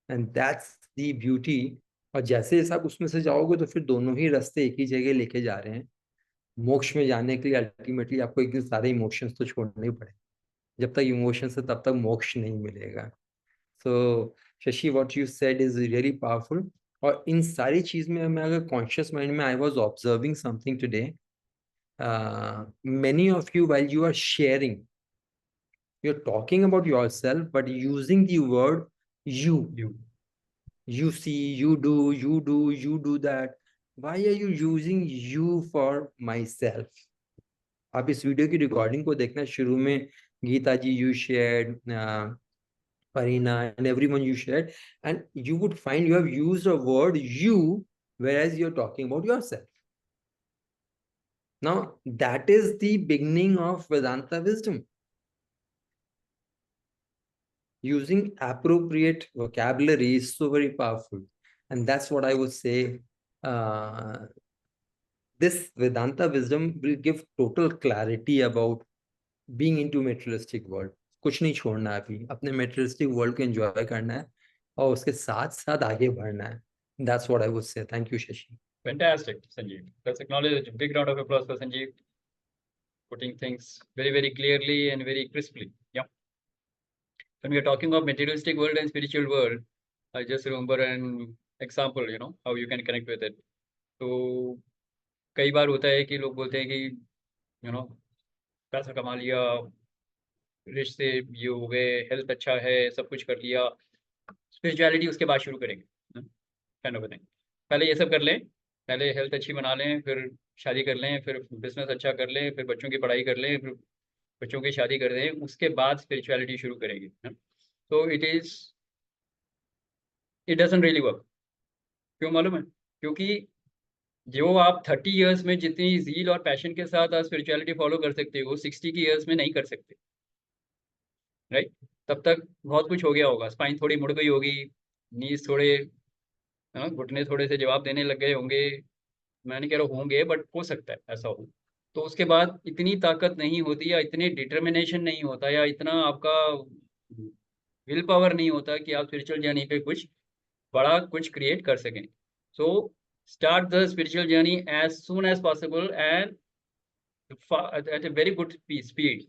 एंड दैट्स दी ब्यूटी. और जैसे जैसे आप उसमें से जाओगे तो फिर दोनों ही रास्ते एक ही जगह लेके जा रहे हैं. मोक्ष में जाने के लिए अल्टीमेटली आपको एक दिन सारे इमोशंस तो छोड़ने ही पड़े. जब तक इमोशंस है तब तक मोक्ष नहीं मिलेगा. So Shashi what you said is really powerful. और इन सारी चीज में मैं अगर कॉन्शियस माइंड में I was observing something today, many of you while you are sharing, you're talking about yourself but using the word you see, you do that. Why are you using you for myself? आप इस video की recording को देखना, शुरू में Gita ji you shared, Parina and everyone you shared, and you would find you have used a word you whereas you're talking about yourself. Now that is the beginning of Vedanta wisdom. using appropriate vocabulary is so very powerful. And that's what I would say. This Vedanta wisdom will give total clarity about being into materialistic world. कुछ नहीं छोड़ना है अभी, अपने materialistic world को enjoy करना है और उसके साथ साथ आगे बढ़ना है. That's what I would say. Thank you, Shashi. Fantastic, Sanjeev. Let's acknowledge it. Big round of applause for Sanjeev. Putting things very, very clearly and very crisply. Yeah. When we are talking of materialistic world and spiritual world, I just remember an example, you know, how you can connect with it. तो कई बार होता है कि लोग बोलते हैं कि you know पैसा कमा लिया, रिश्ते ये हो गए, हेल्थ अच्छा है, सब कुछ कर लिया, स्पिरिचुअलिटी उसके बाद शुरू करेंगे, काइंड ऑफ थिंग. पहले ये सब कर लें, पहले हेल्थ अच्छी बना लें, फिर शादी कर लें, फिर बिजनेस अच्छा कर लें, फिर बच्चों की पढ़ाई कर लें, फिर बच्चों की शादी कर दें, उसके बाद स्पिरिचुअलिटी शुरू करेंगे. तो इट डजंट रियली वर्क. क्यों मालूम है? क्योंकि जो आप 30 इयर्स में जितनी जील और पैशन के साथ आप स्पिरिचुअलिटी फॉलो कर सकते हो, 60 की इयर्स में नहीं कर सकते, राइट? तब तक बहुत कुछ हो गया होगा, स्पाइन थोड़ी मुड़ गई होगी, नीज थोड़े, घुटने थोड़े से जवाब देने लग गए होंगे. मैं नहीं कह रहा होंगे, बट हो सकता है ऐसा हो. तो उसके बाद इतनी ताकत नहीं होती, या इतने डिटर्मिनेशन नहीं होता, या इतना आपका विल पावर नहीं होता कि आप स्पिरिचुअल जर्नी पे कुछ बड़ा कुछ क्रिएट कर सकें. सो start the spiritual journey as soon as possible and at a very good speed.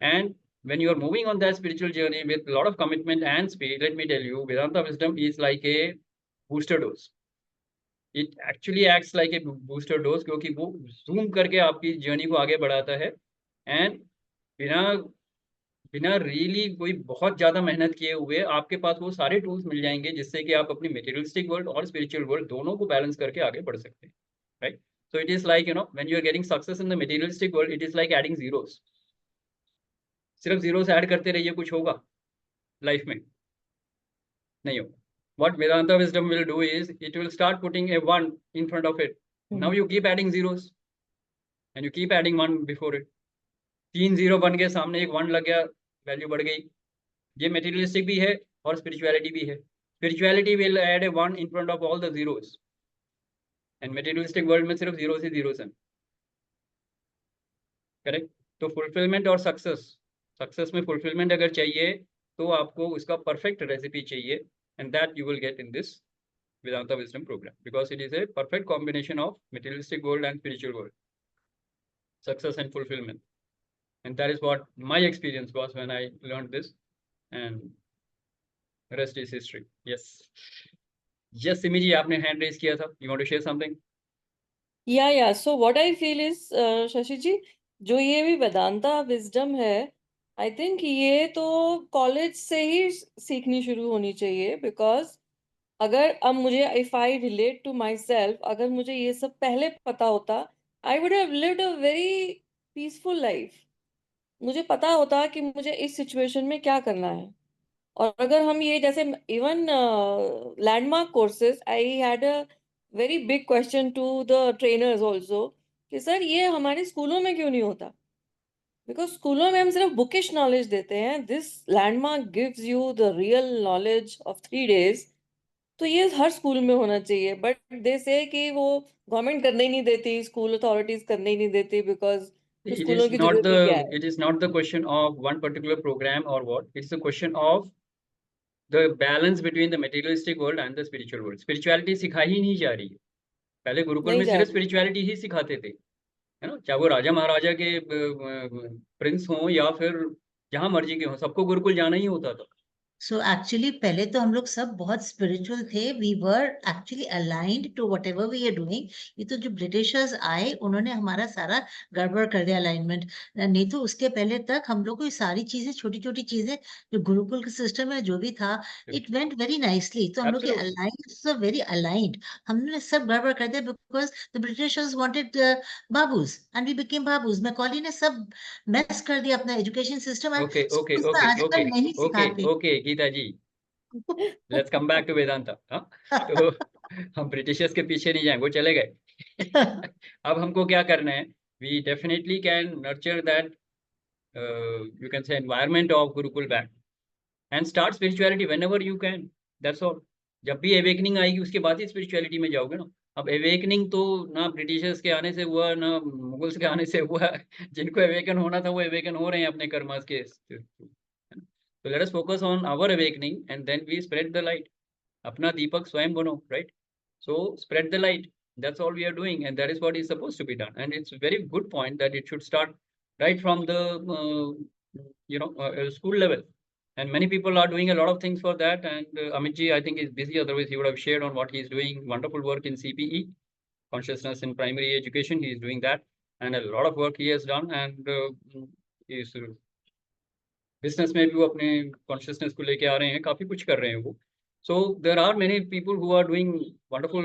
And when you are moving on that spiritual journey with a lot of commitment and speed, let me tell you, Vedanta wisdom is like a booster dose. It actually acts like a booster dose, क्योंकि वो zoom करके आपकी journey को आगे बढ़ाता है. And बिना really कोई बहुत ज्यादा मेहनत किए हुए आपके पास वो सारे टूल्स मिल जाएंगे, जिससे कि आप अपनी मटेरियलिस्टिक वर्ल्ड और स्पिरिचुअल वर्ल्ड दोनों को बैलेंस करके आगे बढ़ सकते हैं, right? So it is like, you know, when you are getting success in the materialistic world, it is like adding zeros. सिर्फ जीरोस ऐड करते रहिए, कुछ होगा लाइफ में? नहीं होगा. What Vedanta wisdom will do is it will start putting a 1 in front of it. Now you keep adding zeros and you keep adding 1 before it. 3 zero बन गए, सामने एक 1 लग गया, वैल्यू बढ़ गई. ये मटेरियलिस्टिक भी है और स्पिरिचुअलिटी भी है. Spirituality will add a 1 in front of all the zeros, and materialistic world में सिर्फ जीरोस ही जीरोस हैं, करेक्ट? तो फुलफिलमेंट और सक्सेस में फुलफिलमेंट अगर चाहिए तो आपको उसका परफेक्ट रेसिपी चाहिए, and that you will get in this Vedanta wisdom program, because it is a perfect combination of materialistic world and spiritual world, success and fulfillment. And that is what my experience was when I learned this, and rest is history. Yes, Simi ji, आपने hand raise किया था. You want to share something? Yeah. So what I feel is, Shashi ji, जो ये भी Vedanta wisdom है, I think ये तो college से ही सीखनी शुरू होनी चाहिए. बिकॉज अगर अब मुझे, if I relate to my self, अगर मुझे ये सब पहले पता होता, I would have lived a very peaceful life. मुझे पता होता कि मुझे इस सिचुएशन में क्या करना है. और अगर हम ये जैसे even landmark courses, I had a very big question to the trainers also कि सर ये हमारे स्कूलों में क्यों नहीं होता. बिकॉज स्कूलों में हम सिर्फ बुकिश नॉलेज देते हैं. This landmark gives you the real knowledge of 3 days. तो ये हर स्कूल में होना चाहिए. बट दे से कि वो गवर्नमेंट करने ही नहीं देती, स्कूल अथॉरिटीज करने ही नहीं देती, बिकॉज It स्कूलों is की not जरूरत ही क्या है. it is not the question of one particular program or what. It's a question of the balance between the materialistic world and the spiritual world. Spirituality सिखाई ही नहीं जा रही है. पहले गुरुकुल में नहीं जा सिर्फ रही. स्पिरिचुअलिटी ही सिखाते थे, है ना? चाहे वो राजा महाराजा के प्रिंस हों या फिर जहां मर्जी के हों, सबको गुरुकुल जाना ही होता था. So actually पहले तो हम लोग सब बहुत स्पिरिचुअल थे. We were actually aligned to whatever we are doing. ये तो जो ब्रिटिशर्स आए उन्होंने हमारा सारा गड़बड़ कर दिया अलाइनमेंट. नहीं तो उसके पहले तक हम लोग को ये सारी चीजें, छोटी छोटी चीजें जो गुरुकुल का सिस्टम है जो भी था, इट वेंट वेरी नाइसली. तो हम लोग के Absolutely. Alliance very aligned. हमने सब गड़बड़ कर दिया because the Britishers wanted babus and we became babus. Macaulay ने सब मैस कर दिया अपना एजुकेशन सिस्टम. Okay, आजकल नहीं सिखाते. okay, Gita ji, let's come back to Vedanta. हाँ? तो हम ब्रिटिशर्स के पीछे नहीं जाएंगे, वो चले गए. अब हमको क्या करना है? We definitely can nurture that you can say environment of Gurukul back, and start spirituality whenever you can. That's all. जब भी awakening आएगी उसके बाद ही spirituality में जाओगे ना. अब awakening तो ना ब्रिटिशर्स के आने से हुआ ना मुगल्स के आने से हुआ. जिनको awaken होना था वो awaken हो रहे हैं अपने कर्मास के. So let us focus on our awakening and then we spread the light. अपना दीपक स्वयं बनो, right? So spread the light. That's all we are doing, and that is what is supposed to be done. And it's a very good point that it should start right from the school level. And many people are doing a lot of things for that. And Amit ji, I think, is busy. Otherwise, he would have shared on what he is doing. Wonderful work in CPE, consciousness in primary education. He is doing that, and a lot of work he has done. And is business में भी वो अपने consciousness को लेके आ रहे हैं, काफी कुछ कर रहे हैं वो. So there are many people who are doing wonderful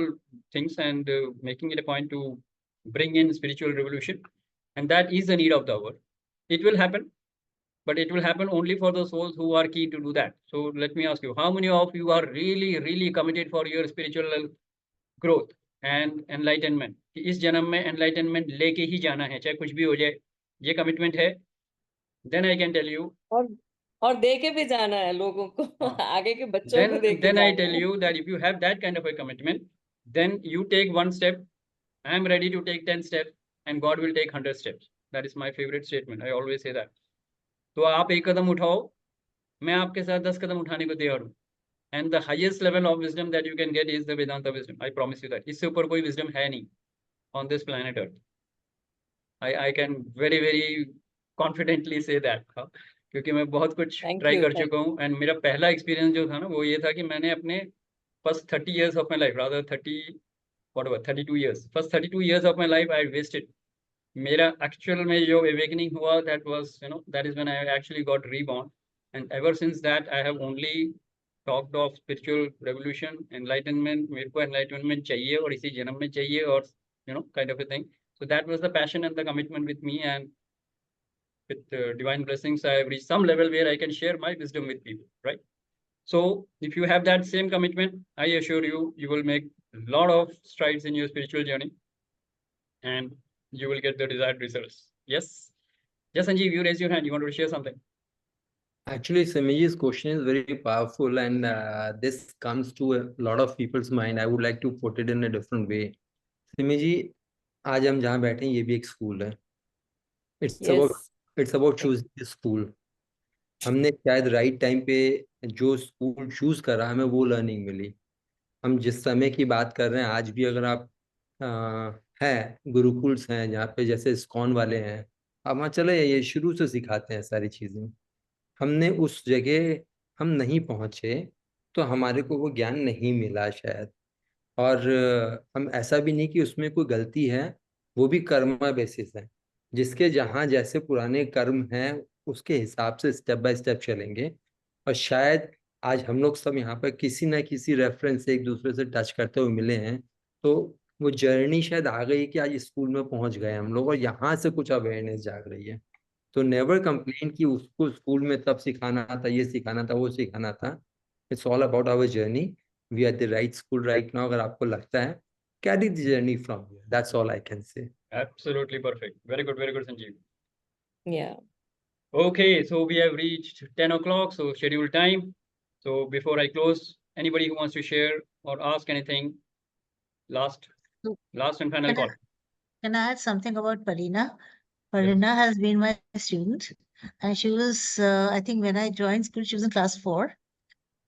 things and making it a point to bring in spiritual revolution, and that is the need of the hour. It will happen, but it will happen only for the souls who are keen to do that. So let me ask you, how many of you are really, really committed for your spiritual growth and enlightenment? इस जन्म में enlightenment लेके ही जाना है, चाहे कुछ भी हो जाए, ये commitment है. Then I can tell you. और दे के भी जाना है लोगों को. आगे के बच्चों को दे के then I जाना tell है. you that if you have that kind of a commitment, then you take one step. I am ready to take 10 steps, and God will take 100 steps. That is my favorite statement. I always say that. तो आप एक कदम उठाओ, मैं आपके साथ 10 कदम उठाने को तैयार हूँ. And the highest level of wisdom that you can get is the Vedanta wisdom. I promise you that. इससे ऊपर कोई wisdom है नहीं on this planet Earth. I can very, very confidently say that. क्योंकि मैं बहुत कुछ ट्राई कर चुका हूँ. एंड मेरा पहला एक्सपीरियंस जो था ना वो ये था कि मैंने अपने first 30 years of my life, rather 32 years, first 32 years of my life I wasted. मेरा एक्चुअल में जो awakening हुआ, that was, that is when I actually got reborn. And ever since that I have only talked of spiritual revolution, enlightenment. मेरे को enlightenment चाहिए और इसी जन्म में चाहिए और kind of a thing. So that was the passion and the commitment with me, and with divine blessings I have reached some level where I can share my wisdom with people, right? So if you have that same commitment, I assure you, you will make a lot of strides in your spiritual journey and you will get the desired results. Yes. Yes, Sanjeev, you raise your hand. You want to share something? Actually, Samiji's question is very powerful, and this comes to a lot of people's mind. I would like to put it in a different way. Samiji, आज हम जहाँ बैठे हैं ये भी एक school है. It's about choosing the school. हमने शायद राइट टाइम पे जो स्कूल चूज करा हमें वो लर्निंग मिली. हम जिस समय की बात कर रहे हैं आज भी अगर आप हैं गुरुकुल्स हैं जहाँ पे जैसे इस्कॉन वाले हैं, आप वहाँ चले ये शुरू से सिखाते हैं सारी चीजें. हमने उस जगह हम नहीं पहुंचे तो हमारे को वो ज्ञान नहीं मिला शायद. और हम ऐसा भी नहीं कि उसमें कोई गलती है, वो भी कर्मा बेसिस है. जिसके जहाँ जैसे पुराने कर्म हैं उसके हिसाब से स्टेप बाय स्टेप चलेंगे. और शायद आज हम लोग सब यहाँ पर किसी ना किसी रेफरेंस से एक दूसरे से टच करते हुए मिले हैं, तो वो जर्नी शायद आ गई कि आज स्कूल में पहुंच गए हम लोग और यहाँ से कुछ अवेयरनेस जाग रही है. तो नेवर कंप्लेन कि उसको स्कूल में तब सिखाना था, ये सिखाना था, वो सिखाना था. It's all about our journey. We are the right school right now. अगर आपको लगता है, carry the journey from here. That's all I can say. Absolutely perfect. Very good, Sanjeev. Yeah. Okay, so we have reached 10 o'clock, so scheduled time. So before I close, anybody who wants to share or ask anything, last and final call. Can I add something about Parina? Parina has been my student, and she was, I think when I joined school, she was in class 4.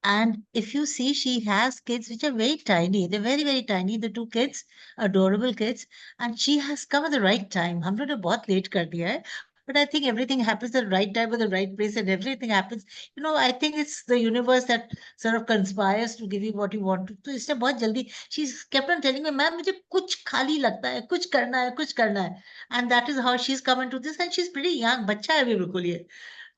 And if you see, she has kids which are very tiny. They're very, very tiny. The 2 kids, adorable kids. And she has come at the right time. हम लोग ने बहुत late कर दिया है. But I think everything happens at the right time, at the right place, and everything happens. I think it's the universe that sort of conspires to give you what you want to. तो इसने बहुत जल्दी, she's kept on telling me, ma'am मुझे कुछ खाली लगता है, कुछ करना है. And that is how she's come into this. And she's pretty young. बच्चा है अभी बिल्कुल ये.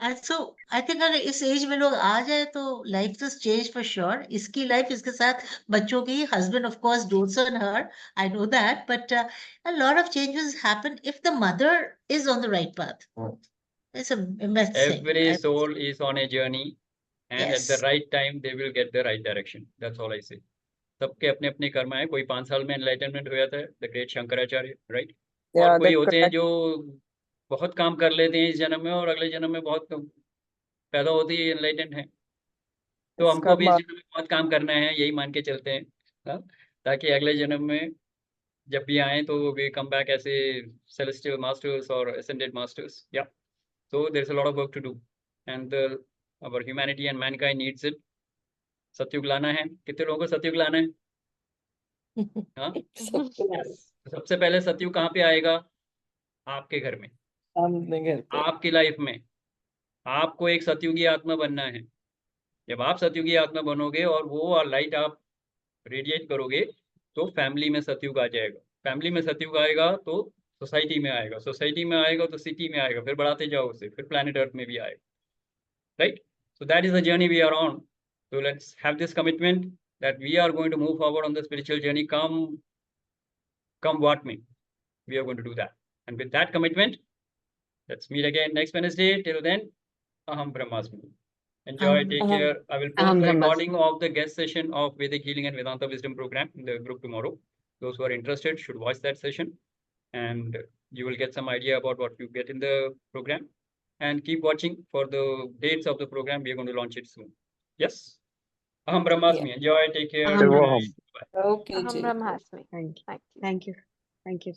And so I think अगर इस एज में लोग आ जाए तो लाइफ तो चेंज फॉर श्योर. इसकी लाइफ इसके साथ बच्चों की, husband of course dotes on her, I know that, but a lot of changes happen if the mother is on the right path. It's a immense thing. Every soul is on a journey, and Yes. at the right time they will get the right direction. That's all I say. सबके अपने अपने कर्म है. कोई 5 साल में enlightenment हो जाता है, द ग्रेट शंकराचार्य, राइट? और कोई होते हैं जो बहुत काम कर लेते हैं इस जन्म में और अगले जन्म में बहुत पैदा होती है एनलाइटेंड है. तो Yes, हमको भी इस karma. जन्म में बहुत काम करना है, यही मान के चलते हैं, हाँ? ताकि अगले जन्म में जब भी आए तो वी कम बैक ऐसे celestial masters or ascended masters. Yeah. So there's a lot of work to do, and our humanity and mankind needs it. सतयुग लाना है, कितने लोगों को सतयुग लाना है? हाँ? Yes. सबसे पहले सतयुग कहाँ पे आएगा? आपके घर में, सामने घर पे। आपकी लाइफ में। आपको एक सतयुगी आत्मा बनना है। जब आप सतयुगी आत्मा बनोगे और वो लाइट आप रेडिएट करोगे तो फैमिली में सतयुग आ जाएगा। फैमिली में सतयुग आएगा तो सोसाइटी में आएगा, सोसाइटी में आएगा तो सिटी में आएगा, फिर बढ़ाते जाओ उसे, फिर प्लैनेट अर्थ में भी आएगा, right? So that is the journey we are on. So let's have this commitment that we are going to move forward on the spiritual journey, come what may. We are going to do that. And with that commitment, let's meet again next Wednesday. Till then, Aham Brahmasmi. Enjoy, take care. I will post Aham the Brahmasmi. recording of the guest session of Vedic Healing and Vedanta Wisdom program in the group tomorrow. Those who are interested should watch that session, and you will get some idea about what you get in the program. And keep watching for the dates of the program. We are going to launch it soon. Yes. Aham Brahmasmi. Enjoy, take care. Aham Good Brahmasmi. night. Bye. Okay, Aham जी। Brahmasmi. Thank you. Thank you. Thank you. Thank you.